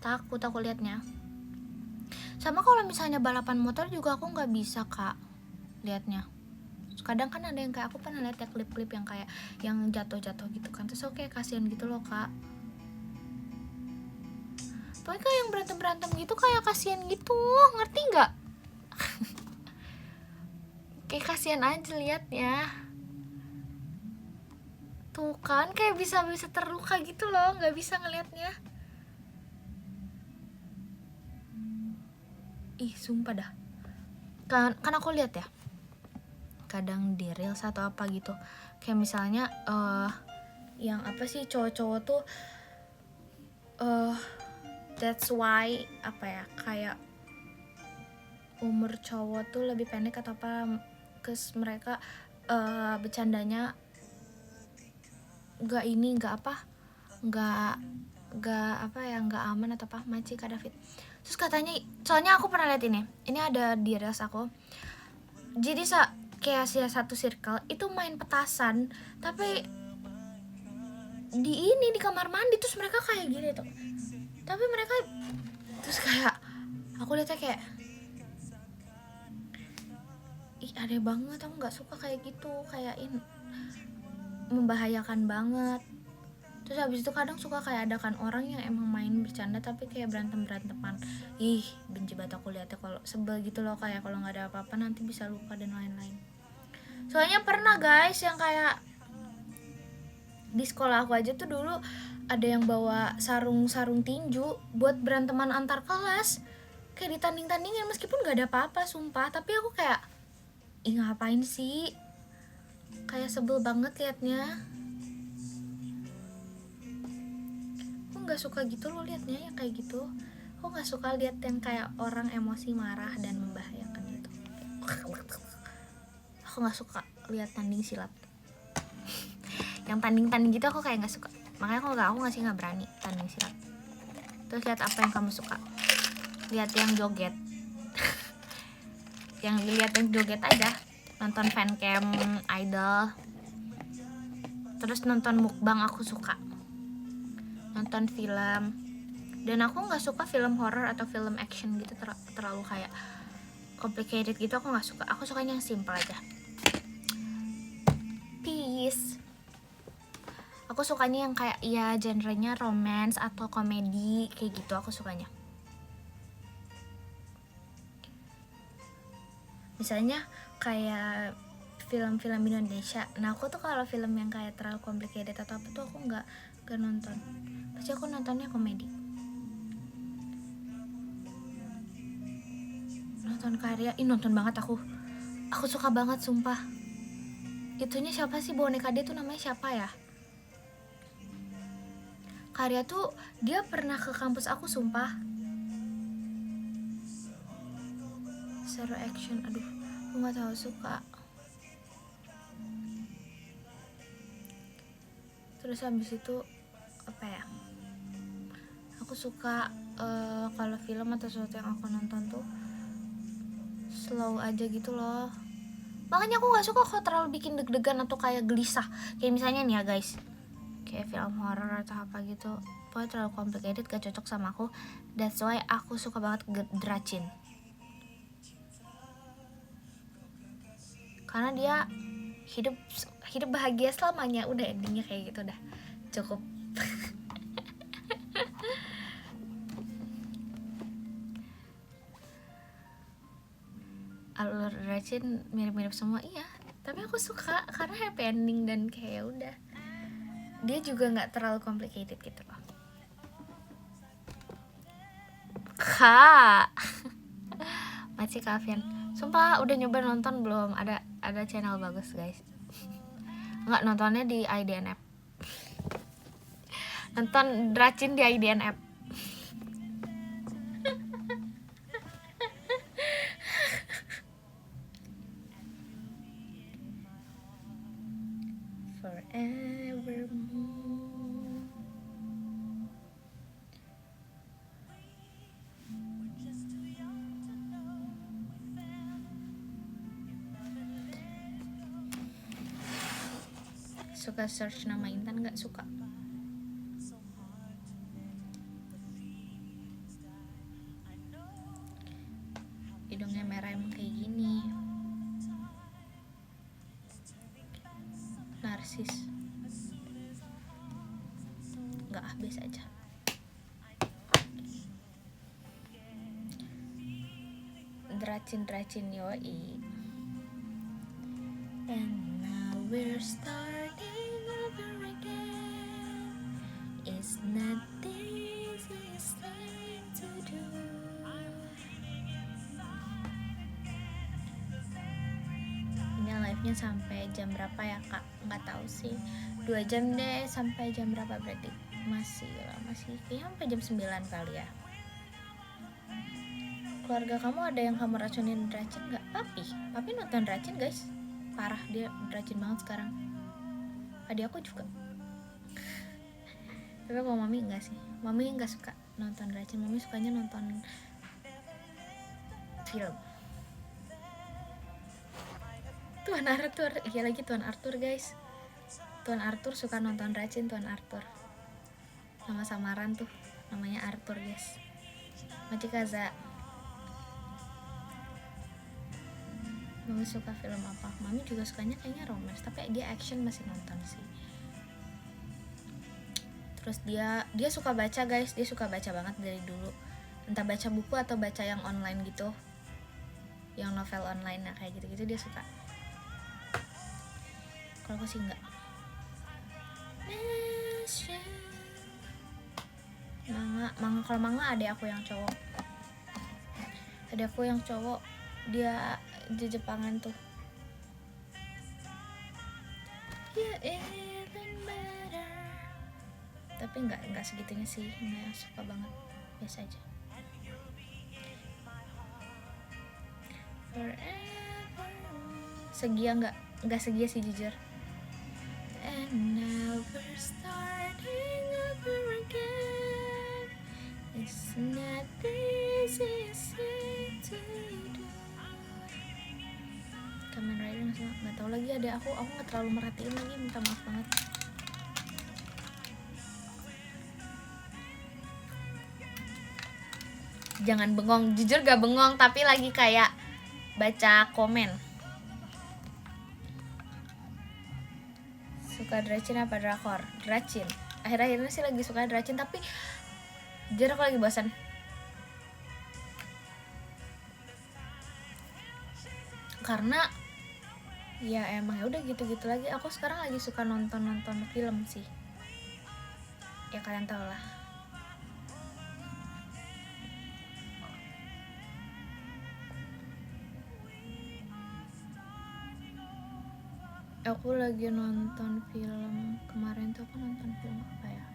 takut aku liatnya. Sama kalau misalnya balapan motor juga aku nggak bisa kak liatnya. Kadang kan ada yang kayak aku pernah lihat ya klip-klip yang kayak yang jatuh-jatuh gitu kan, terus aku kayak kasihan gitu loh kak. Pokoknya kayak yang berantem gitu kayak kasihan gitu, ngerti nggak? Kayak kasihan aja liatnya. Tuh kan kayak bisa terluka gitu loh, nggak bisa ngelihatnya. Ih sumpah dah. Kan aku lihat ya, kadang di reels atau apa gitu, kayak misalnya yang apa sih, cowok-cowok tuh that's why apa ya, kayak umur cowok tuh lebih pendek atau apa, kes mereka bercandanya nggak aman atau apa, maci Kak David. Terus katanya, soalnya aku pernah lihat ini ada di reels aku, jadi kayak satu circle itu main petasan, tapi di kamar mandi, terus mereka kayak gini tuh, tapi mereka terus kayak aku lihatnya kayak ih aneh banget, aku nggak suka kayak gitu, kayak membahayakan banget. Terus habis itu kadang suka kayak ada kan orang yang emang main bercanda tapi kayak beranteman. Ih benci banget aku lihatnya, kalau sebel gitu loh, kayak kalau nggak ada apa-apa nanti bisa luka dan lain-lain. Soalnya pernah guys yang kayak di sekolah aku aja tuh dulu ada yang bawa sarung tinju buat beranteman antar kelas, kayak ditanding-tandingin meskipun nggak ada apa-apa sumpah, tapi aku kayak ih ngapain sih, kayak sebel banget liatnya. Aku nggak suka gitu loh liatnya yang kayak gitu. Aku nggak suka liat yang kayak orang emosi marah dan membahayakan itu. Aku nggak suka liat tanding silat. Yang tanding gitu aku kayak nggak suka. Makanya aku nggak berani tanding silat. Terus lihat apa yang kamu suka. Lihat yang joget. Yang lihat yang joget aja. Nonton fancam idol. Terus nonton mukbang aku suka. Nonton film. Dan aku nggak suka film horror atau film action gitu, terlalu kayak complicated gitu, aku nggak suka. Aku sukanya yang simple aja. Peace. Aku sukanya yang kayak ya genrenya romance atau komedi kayak gitu, aku sukanya. Misalnya kayak film-film Indonesia. Nah aku tuh kalau film yang kayak terlalu complicated atau apa tuh aku nggak nonton. Pasti aku nontonnya komedi. Nonton karya, nonton banget aku Aku suka banget sumpah. Itunya siapa sih, boneka dia tuh namanya siapa ya? Karya tuh dia pernah ke kampus aku sumpah. Zero Action, aduh, aku nggak tahu suka. Terus habis itu apa ya? Aku suka kalau film atau sesuatu yang aku nonton tuh slow aja gitu loh. Makanya aku nggak suka kalau terlalu bikin deg-degan atau kayak gelisah. Kayak misalnya nih ya guys, kayak film horror atau apa gitu, pokoknya terlalu complicated, gak cocok sama aku. That's why aku suka banget Dracin, karena dia hidup bahagia selamanya, udah endingnya kayak gitu, udah cukup. Alur Dracin mirip-mirip semua, iya, tapi aku suka karena happy ending dan kayak udah, dia juga nggak terlalu complicated gitu loh. Kak masih Kavian, sumpah udah nyoba nonton belum? Ada channel bagus guys. Nggak, nontonnya di IDN app. Nonton Dracin di IDN app. Forevermore. Suka search nama Intan nggak? Suka. Hidungnya merah emang kayak gini. Narsis. Nggak, biasa aja. Dracin yoi. And now we're starting over again. It's not the easiest thing to do. Ini live-nya sampai jam berapa ya kak? Nggak tahu sih. 2 jam deh, sampai jam berapa berarti? Masih lama sih, kayaknya sampai jam 9 kali ya. Keluarga kamu ada yang kamu racunin Dracin nggak? Papi nonton Dracin guys, parah, dia Dracin banget sekarang. Adik aku juga. Tapi kalau mami enggak sih, mami nggak suka nonton Dracin, mami sukanya nonton film. Tuan Arthur, iya lagi Tuan Arthur guys. Tuan Arthur suka nonton Dracin, Tuan Arthur. Nama samaran tuh, namanya Arthur guys. Maci Kaza. Mami suka film apa? Mami juga sukanya kayaknya romance, tapi dia action masih nonton sih. Terus dia suka baca guys, dia suka baca banget dari dulu. Entah baca buku atau baca yang online gitu, yang novel online, nah kayak gitu-gitu dia suka. Kalau aku sih enggak. Manga kalau manga ada aku yang cowok. Ada aku yang cowok, dia di Jepangan tuh. Tapi enggak segitunya sih, enggak suka banget, biasa aja. Forever. Segia enggak segia sih jujur. And now we're starting over again. It's not the easiest thing to do. Kamen Rider nggak tahu lagi, ada aku nggak terlalu merhatiin lagi, minta maaf banget. Jangan bengong, jujur gak bengong, tapi lagi kayak baca komen. Suka Dracin apa drakor? Dracin. Akhir-akhir ini sih lagi suka Dracin, tapi jujur aku lagi bosan. Karena ya emang ya udah gitu-gitu lagi. Aku sekarang lagi suka nonton film sih. Ya kalian tau lah. Aku lagi nonton film kemarin tuh, aku nonton film apa ya?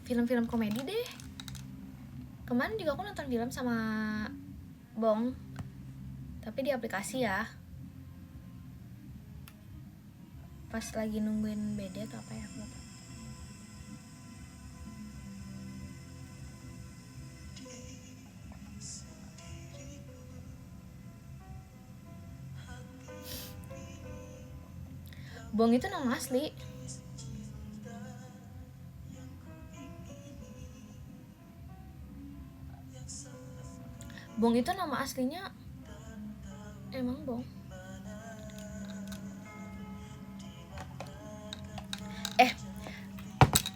Film-film komedi deh. Kemarin juga aku nonton film sama Bong, tapi di aplikasi ya. Pas lagi nungguin BD atau apa ya, aku lupa. Bong itu nama asli. Bong itu nama aslinya emang Bong.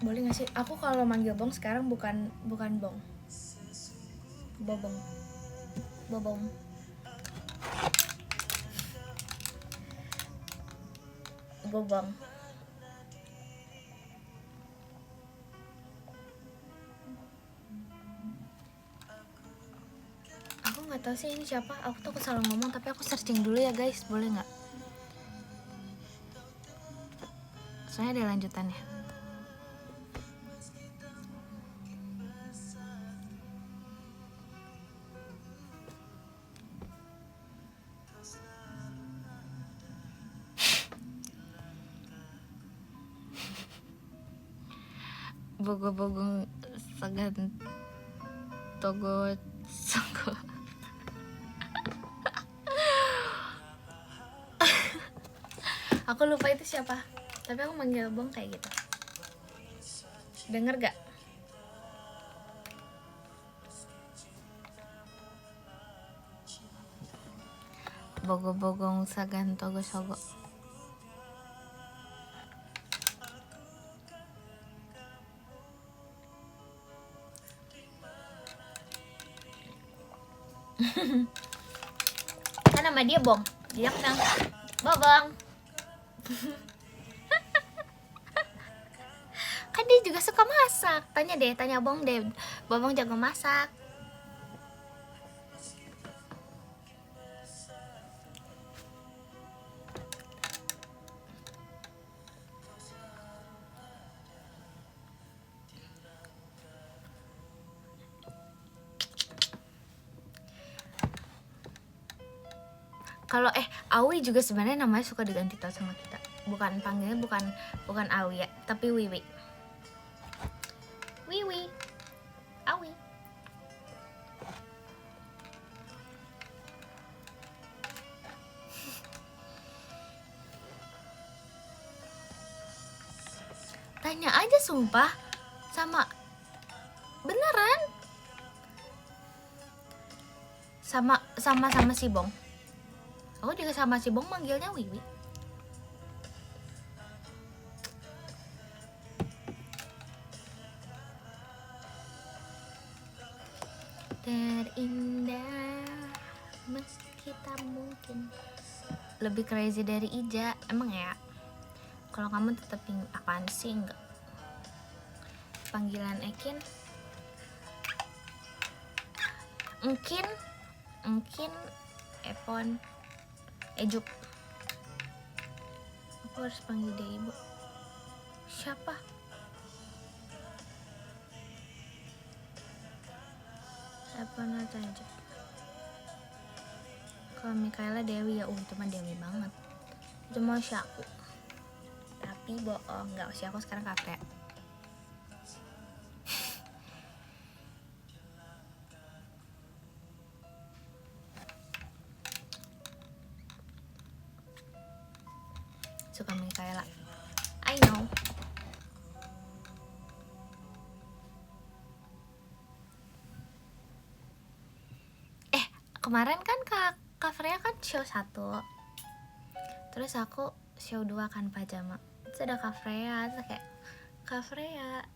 Boleh gak sih? Aku kalau manggil Bong sekarang bukan Bong. Bobong. Bobong. Bobong. Aku nggak tahu sih ini siapa. Aku tuh salah ngomong, tapi aku searching dulu ya guys, boleh nggak? Soalnya ada lanjutannya. Bogo-bogong sagan togo soko. Aku lupa itu siapa, tapi aku manggil Bong kayak gitu. Denger gak? Bogo-bogong sagan togo sogo. Kan nama dia Bong, jadi aku bilang Bobong. Kan dia juga suka masak. Tanya Bong deh, Bobong jago masak. Kalau Awi juga sebenarnya namanya suka diganti tau sama kita. Bukan panggilnya bukan Awi ya, tapi Wiwi. Wiwi. Awi. Tanya aja sumpah sama beneran. Sama si Bong. Aku juga sama si Bong manggilnya Wiwi. Terindah meski tak mungkin. Lebih crazy dari Ija, emang ya? Kalau kamu tetap apaan sih enggak? Panggilan Ekin? Mungkin Epon. Ejuk. Aku harus panggil dia ibu. Siapa? Epon atau Ejuk? Kalau Mikaela Dewi ya, itu mah Dewi banget. Itu mau si aku. Tapi bohong, nggak, si aku sekarang Kafrea. Suka Mikaela. I know. Kemarin kan Kak Freya kan show 1. Terus aku show 2 kan pajama. Terus ada Kak Freya, terus kayak Kak Freya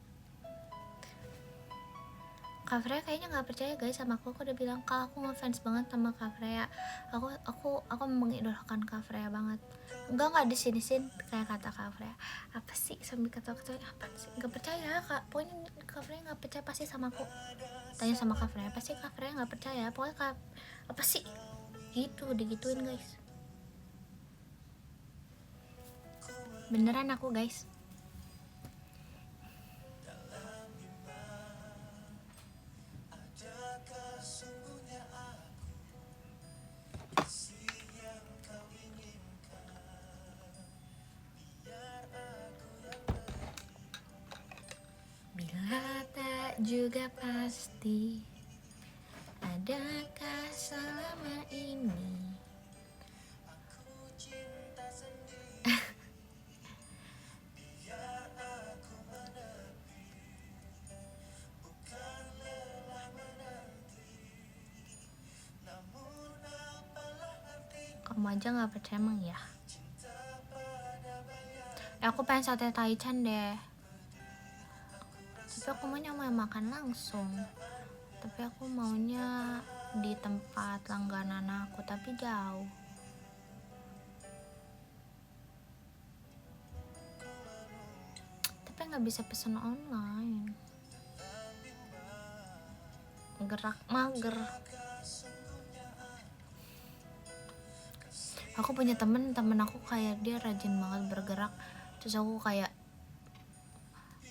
kayaknya nggak percaya guys sama aku udah bilang, Kak, aku ngefans banget sama Kak Freya. Aku mengidolakan Kak Freya banget. Enggak di sini kayak kata Kak Freya. Apa sih sambil kata-kata apa sih? Nggak percaya Kak. Pokoknya Kak Freya nggak percaya pasti sama aku. Tanya sama Kak Freya, pasti Kak Freya nggak percaya. Pokoknya apa sih? Gitu, digituin guys. Beneran aku guys. Bila tak juga pasti, adakah selama ini? Kamu aja nggak percaya emang ya? Aku pengen sate taichan deh. Tapi aku maunya mau makan langsung. Tapi aku maunya di tempat langganan aku, tapi jauh. Tapi nggak bisa pesen online. Gerak mager. Aku punya temen aku kayak dia rajin banget bergerak. Terus aku kayak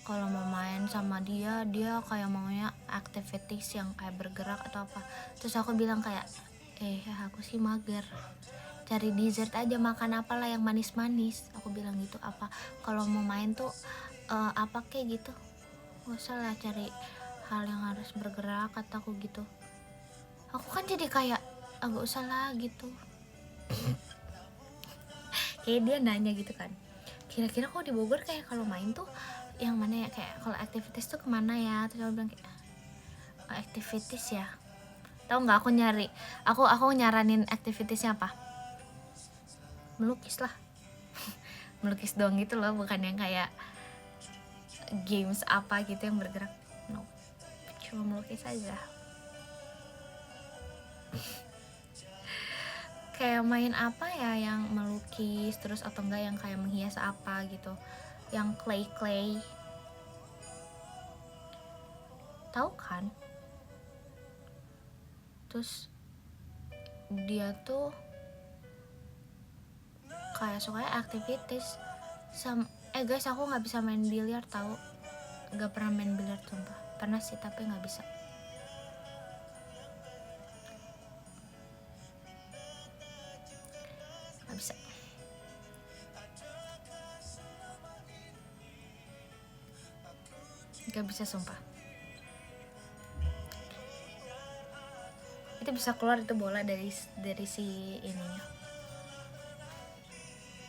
kalau mau main sama dia kayak maunya activities yang kayak bergerak atau apa. Terus aku bilang kayak aku sih mager, cari dessert aja, makan apalah yang manis-manis. Aku bilang gitu, apa kalau mau main tuh apa kayak gitu, gak usah lah cari hal yang harus bergerak, kataku gitu. Aku kan jadi kayak agak usah lah gitu. Kayak dia nanya gitu kan, kira-kira kok di Bogor kayak kalau main tuh yang mana ya, kayak kalau activities tuh kemana ya. Terus aku bilang kayak activities ya, tahu nggak, aku nyaranin activitiesnya apa? Melukis lah. Melukis doang gitu loh, bukan yang kayak games apa gitu yang bergerak. No, cuma melukis aja. Kayak main apa ya yang melukis terus, atau enggak yang kayak menghias apa gitu, yang clay tahu kan. Terus dia tuh kayak suka aktivitas guys, aku nggak bisa main biliar tahu, nggak pernah main biliar sumpah. Pernah sih tapi nggak bisa. Nggak bisa. Nggak bisa sumpah. Itu bisa keluar itu bola dari si ininya,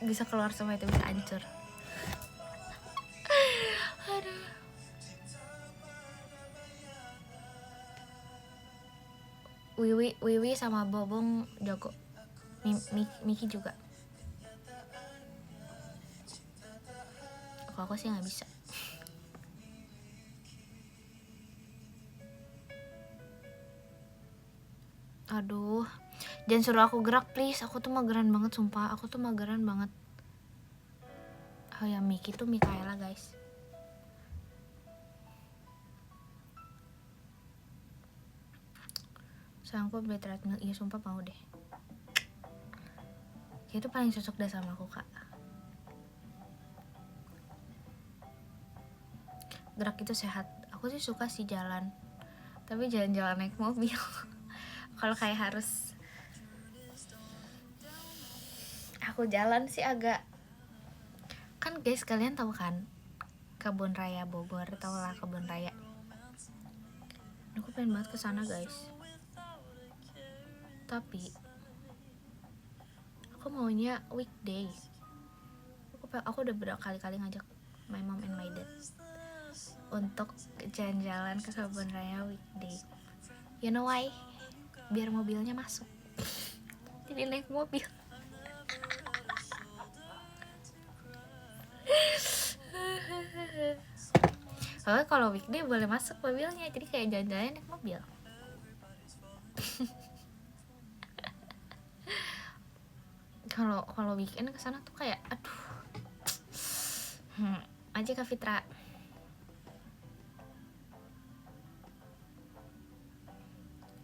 bisa keluar semua, itu bisa hancur. Aduh. Wiwi sama Bobong jago. Miki juga. Kalau aku sih nggak bisa. Aduh, jangan suruh aku gerak please. Aku tuh mageran banget sumpah. Aku tuh mageran banget. Oh ya, Miki tuh Mikaela guys. Sayang aku beli treadmill. Iya sumpah mau deh. Dia tuh paling cocok deh sama aku kak. Gerak itu sehat. Aku sih suka sih jalan, tapi jalan-jalan naik mobil. Kalau kayak harus aku jalan sih agak. Kan guys, kalian tahu kan Kebun Raya Bogor, tau lah Kebun Raya. Aku pengen banget kesana guys, tapi aku maunya weekday. Aku udah berkali-kali ngajak my mom and my dad untuk jalan-jalan ke Kebun Raya weekday. You know why? Biar mobilnya masuk. Jadi naik mobil. Soalnya kalau weekday boleh masuk mobilnya, jadi kayak jalan-jalan naik mobil. Kalau weekend kesana tuh kayak aduh. Aja Kak Fitra.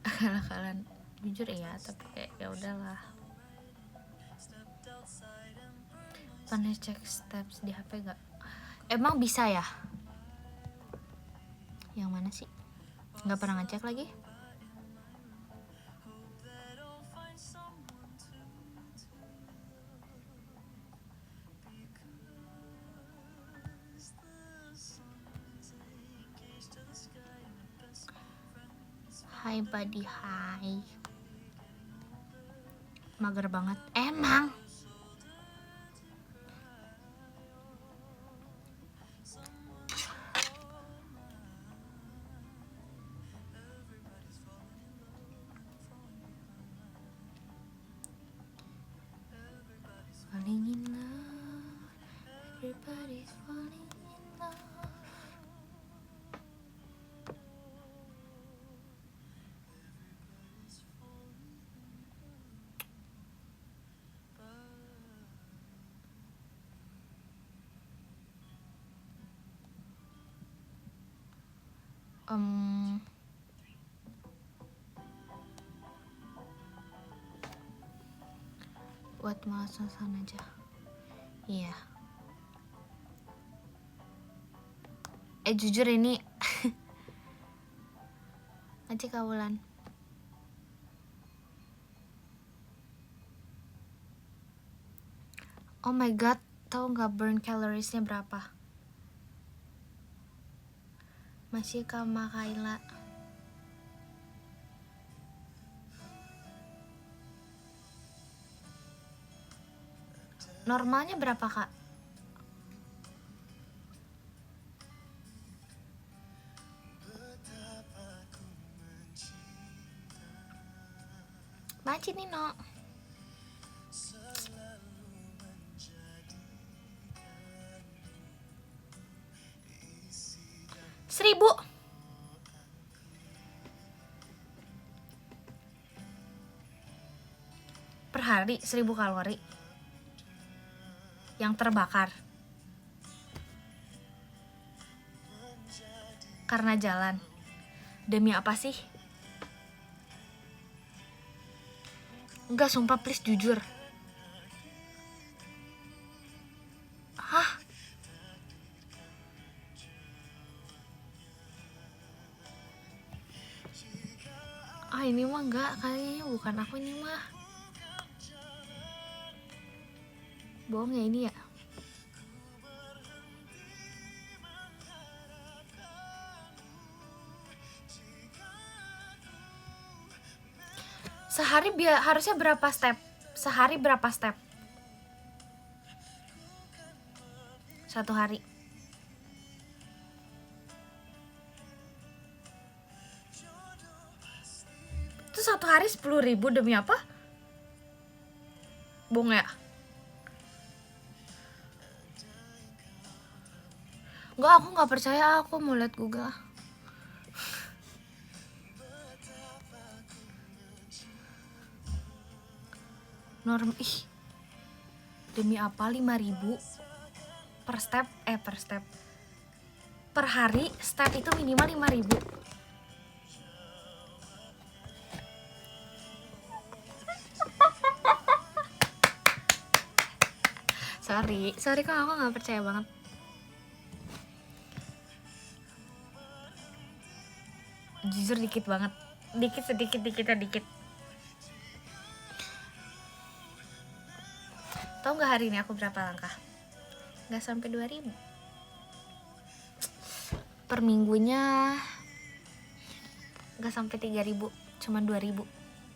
Akal-akalan jujur iya, tapi kayak ya udahlah. Pernah cek steps di HP gak? Emang bisa ya? Yang mana sih? Nggak pernah ngecek lagi. Hai buddy, hai. Mager banget. Emang. Falling in love. Everybody's falling in love. Buat malasan aja. Iya. Jujur ini ngecek Wulan. Oh my god, tahu nggak burn caloriesnya berapa? Masih Kak Kaila. Normalnya berapa kak? Maci Nino. 1000. Per hari 1000 kalori yang terbakar karena jalan. Demi apa sih? Enggak, sumpah please jujur. Hah? Ini mah enggak, kayaknya bukan aku ini mah. Bohong ya ini ya? Sehari harusnya berapa step? Sehari berapa step? 1 hari. Itu 1 hari 10.000 demi apa? Bohong ya? Enggak, aku nggak percaya. Aku mau lihat Google. Demi apa 5.000 per step? Per hari step itu minimal 5.000. Sorry kok aku nggak percaya banget. Jujur dikit banget, sedikit. Tahu nggak hari ini aku berapa langkah? Nggak sampai 2.000. Per minggunya nggak sampai 3.000, cuman 2.000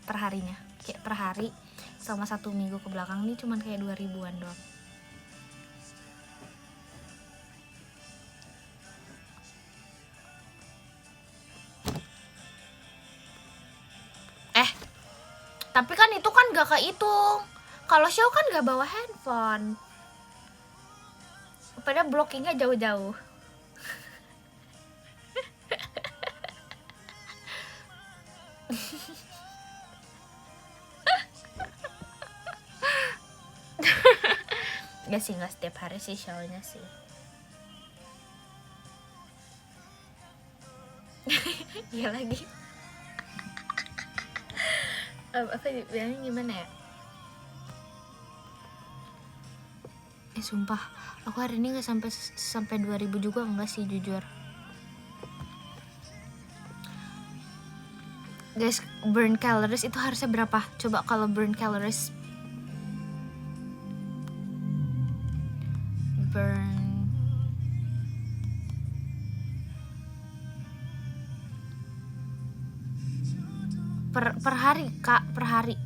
per harinya. Kayak per hari selama 1 minggu ke belakang ini cuman kayak 2.000-an doang. Tapi kan itu kan gak kehitung. Kalau show kan gak bawa handphone. Padahal blockingnya jauh-jauh. Ya sih, gak setiap hari sih show-nya sih. Iya lagi. apa bilangnya gimana ya? Sumpah, aku hari ini nggak sampai 2000 juga, enggak sih jujur. Guys, burn calories itu harusnya berapa? Coba kalau burn calories. Burn per hari, Kak, per hari.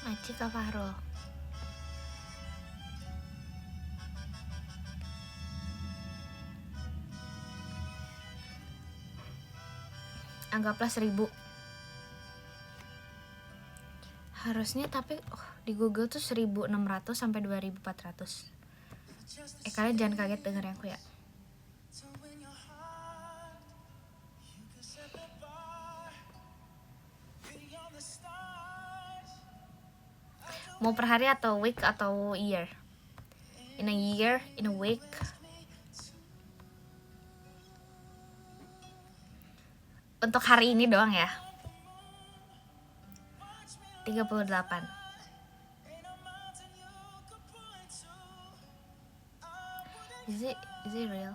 Maci Kak Fahrul. Anggaplah 1000. Harusnya tapi di Google tuh 1600 sampai 2400. Kalian jangan kaget denger aku ya. Mau per hari atau week atau year? In a year, in a week. Untuk hari ini doang ya. 38. Is it real?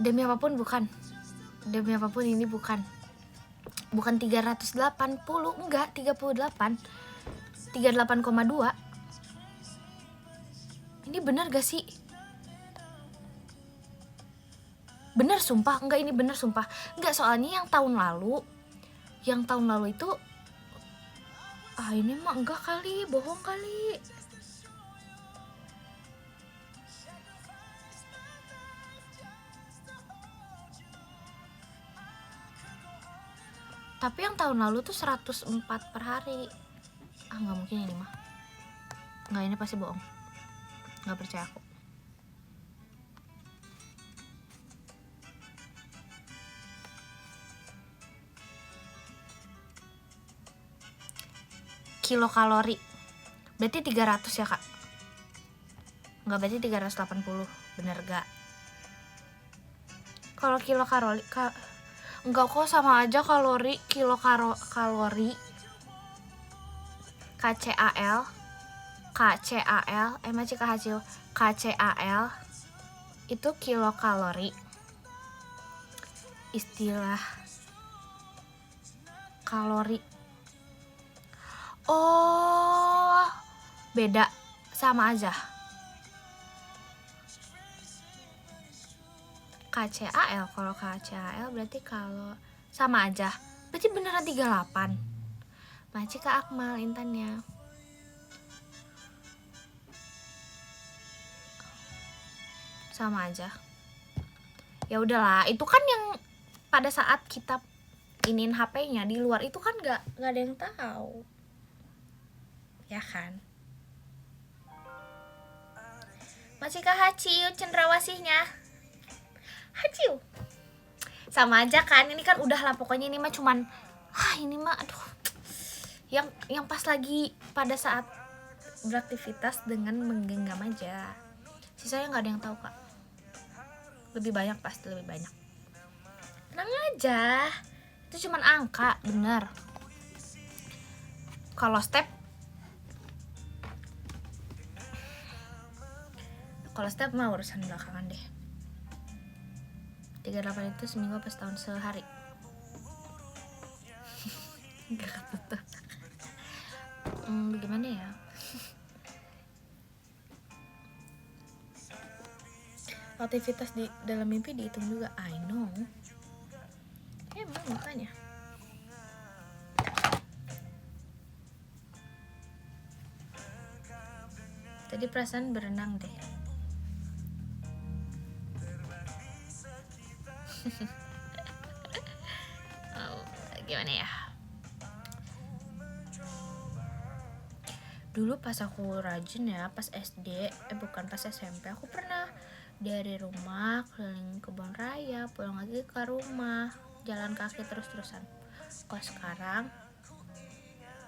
Demi apapun bukan. Demi apapun ini bukan. Bukan 380, enggak, 38. 38,2. Ini benar gak sih? Bener sumpah, enggak, ini bener sumpah. Enggak, soalnya yang tahun lalu itu ini mah enggak kali, bohong kali. Tapi yang tahun lalu tuh 104 per hari. Nggak mungkin ini mah. Nggak, ini pasti bohong. Nggak percaya aku. Kilokalori. Berarti 300 ya, Kak? Nggak, berarti 380. Bener gak? Kalau kilokalori... Enggak kok, sama aja kalori, kalori, KCAL, masih KHCO, KCAL itu kilokalori. Istilah kalori. Oh, beda, sama aja. KCAL, kalau KCAL berarti kalau sama aja. Berarti beneran 38. Maci Kak Akmal intannya. Sama aja. Ya udahlah, itu kan yang pada saat kita inin HP-nya, di luar itu kan nggak ada yang tahu. Ya kan? Masih Kak Haciu cendrawasihnya. Haciu. Sama aja kan, ini kan udah lah, pokoknya ini mah cuman ini mah aduh. Yang pas lagi pada saat beraktivitas dengan menggenggam aja. Sisanya nggak ada yang tahu, Kak. Lebih banyak, pasti lebih banyak. Tenang aja, itu cuman angka, bener. Kalau step mah urusan belakangan deh. 38 itu seminggu pas tahun sehari. Gak ketutup. Gimana ya? Aktivitas di dalam mimpi dihitung juga. I know. Emang makanya. Tadi perasaan berenang deh. Oh, gimana ya? Dulu pas aku rajin ya, pas SD, bukan pas SMP, aku pernah dari rumah keliling kebun raya, pulang lagi ke rumah, jalan kaki terus-terusan. Kalau sekarang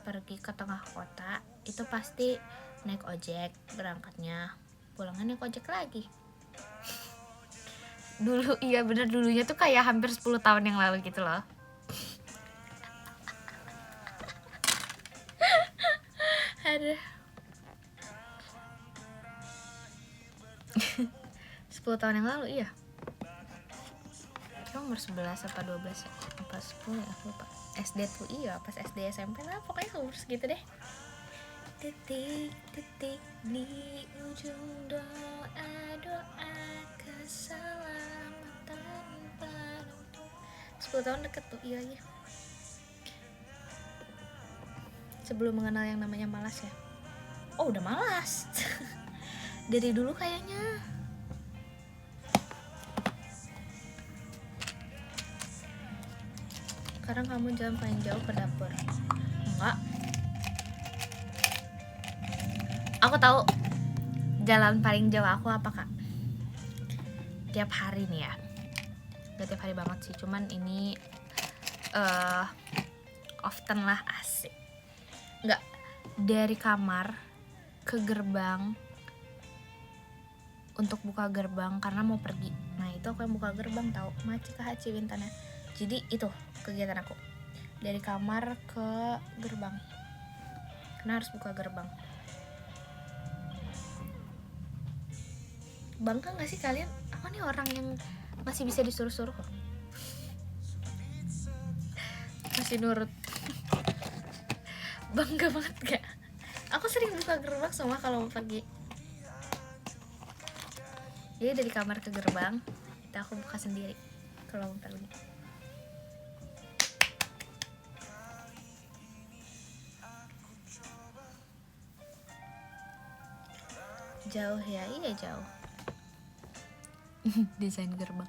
pergi ke tengah kota, itu pasti naik ojek berangkatnya, pulangnya naik ojek lagi. Dulu, iya bener, dulunya tuh kayak hampir 10 tahun yang lalu gitu loh. Aduh. 10 tahun yang lalu, iya. Umur 11 apa 12 ya? Apa 10 ya? Lupa. SD tuh iya, pas SD SMP lah, pokoknya umur segitu deh. Titik-titik di ujung doa keselamatan padamu. 10 tahun deket tuh, iya. Sebelum mengenal yang namanya malas ya. Oh, udah malas. Dari dulu kayaknya. Sekarang kamu jalan paling jauh ke dapur. Enggak. Aku tahu jalan paling jauh aku apa, Kak? Tiap hari nih ya. Gak tiap hari banget sih, cuman ini often lah, asik. Enggak, dari kamar ke gerbang untuk buka gerbang karena mau pergi. Nah, itu aku yang buka gerbang, tahu? Maci kahaci wintana. Jadi itu kegiatan aku. Dari kamar ke gerbang. Karena harus buka gerbang. Bangga gak sih kalian? Aku nih orang yang masih bisa disuruh-suruh kok. Masih nurut. Bangga banget gak? Aku sering buka gerbang semua kalau mau pergi. Jadi dari kamar ke gerbang itu aku buka sendiri kalau mau pergi. Jauh ya, iya jauh. Desain gerbang.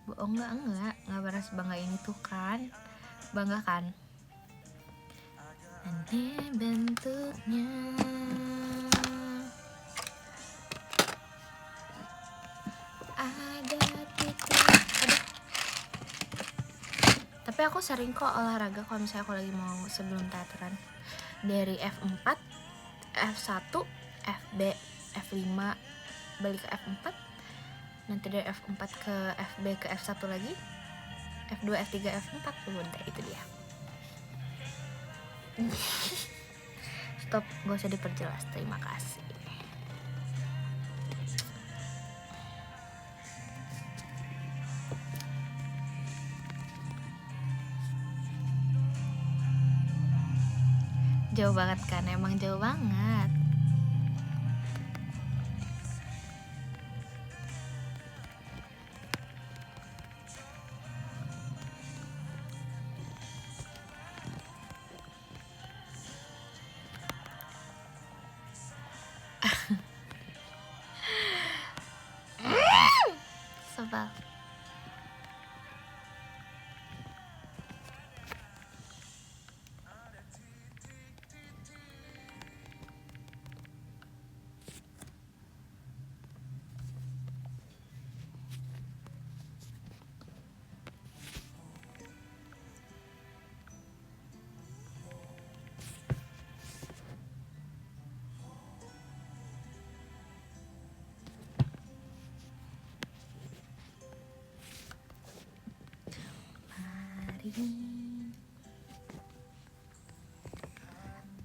Bohong enggak pernah sebangga ini tuh kan. Bangga kan? Aneh bentuknya. Ada titik. Aduh. Tapi aku sering kok olahraga kalau misalnya aku lagi mau sebelum teateran. Dari F4, F1, FB, F5 balik ke F4. Nanti dari F4 ke FB ke F1 lagi. F2, F3, F4. Udah itu dia. Stop, gak usah diperjelas. Terima kasih. Jauh banget kan? Emang jauh banget. Sebab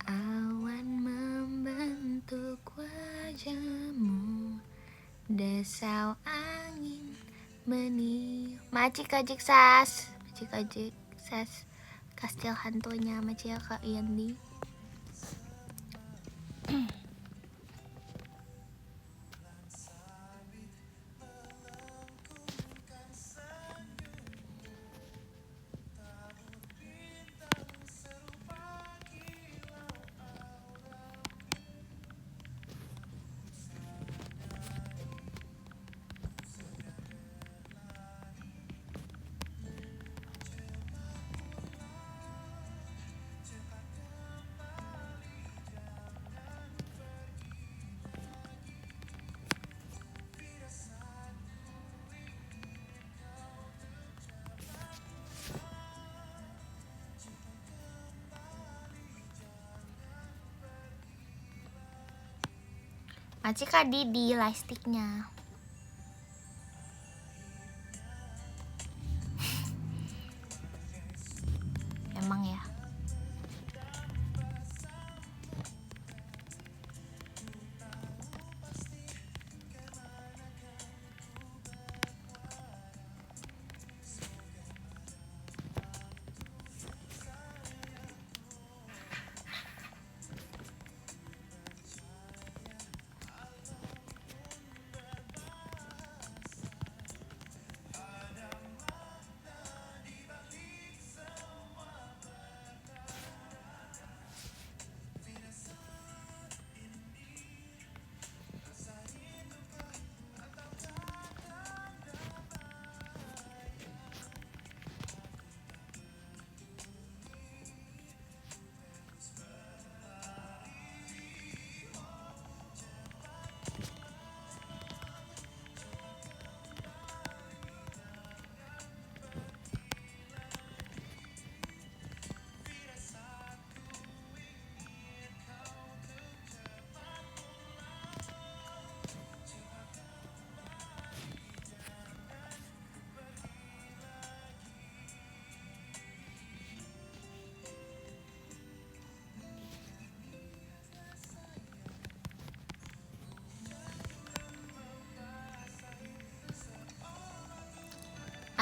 awan membentuk wajahmu, desau angin meniup. Macik-acik sas, macik-acik sas, kastil hantunya Macia Kak Yandi. Maci Kak Didi lightsticknya. Emang ya.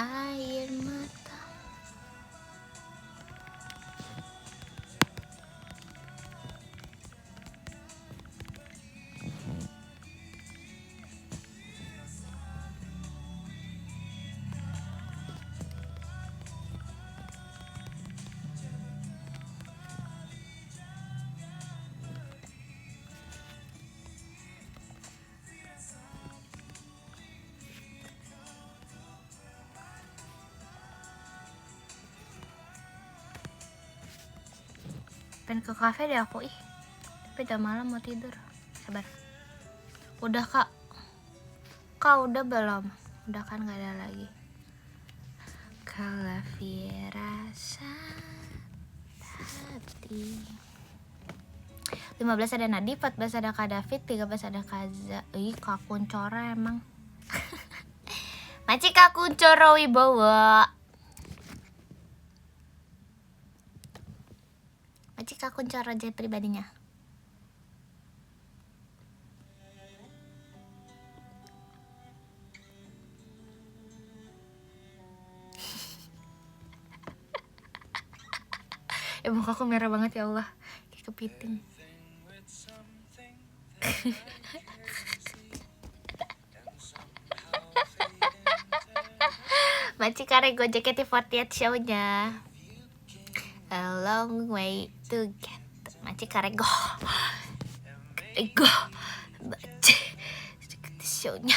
Air mata. Pengen ke kafe deh aku tapi udah malam mau tidur. Sabar. Udah Kak udah belum? Udah kan gak ada lagi. Kalau firasat hati. 15 ada Nadi, 14 ada Kak David, 13 ada Kaza. Kak Kuncoro emang. Maci Kak Kuncoro Wibowo. Maci Kak Kuncoro aja pribadinya. Muka aku merah banget ya Allah, kayak kepiting. Maci Karego JKT48 show-nya. A long way to get. Maci Karego. Maci JKT show-nya.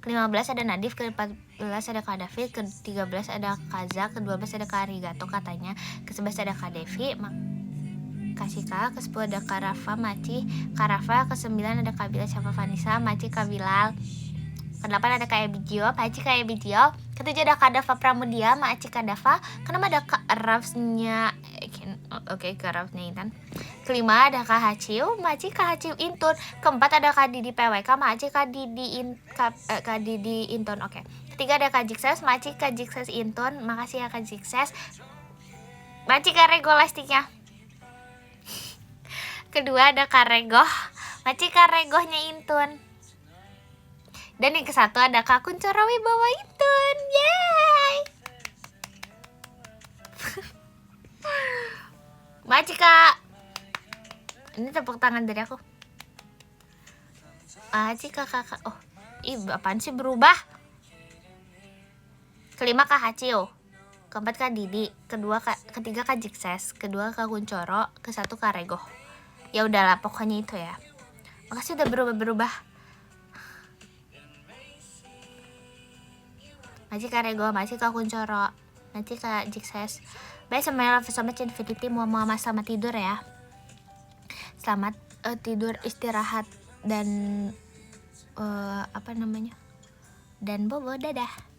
Ke-15 ada Nadif, ke-14 ada Kak David, ke-13 ada Kaza, ke-12 ada Kak Arigato katanya, ke-11 ada Kak Devi, makasih Kak, ke-10 ada Kak Rafa, Maci, Kak Rafa, ke-9 ada Kak Bilal, Syafa Vanessa, Maci, Kak Bilal, ke-8 ada Kak Ebijio, Maci, Kak Ebijio, ke-7 ada Kak Dava Pramudia, Maci, Kak Dava, ke-6 ada Kak Rafsnya, Kak Rafsnya Intan, ke-5 ada Kak Haciu, Maci, Kak Haciu Intun, ke-4 ada Kak Didi PWK, Maci, Kak Didi Intun, oke. Ke-3 ada Kak Jikses, Maci, Kak Jikses Intun, makasih ya Kak Jikses. Maci, Kak Rego lastiknya. Kedua ada Kak Rego, Maci, Kak Regohnya Intun. Dan yang ke-1 ada Kak Kuncoro Wibowo Intun, yeay. Maci Kak. Ini tepuk tangan dari aku. Maci Kakak. Oh, apaan sih berubah? Ke-5 Kak Hacio, ke-4 Kak Didi, ketiga Kak Jikses, kedua Kak Kuncoro, ke-1 Kak Rego. Ya udahlah, pokoknya itu ya. Makasih udah berubah-berubah. Maci Kak Rego, Maci Kak Kuncoro, Maci Kak Jikses. Bye, semuanya, love so much infinity. Mama selamat tidur ya. Selamat tidur, istirahat, dan dan bobo, dadah.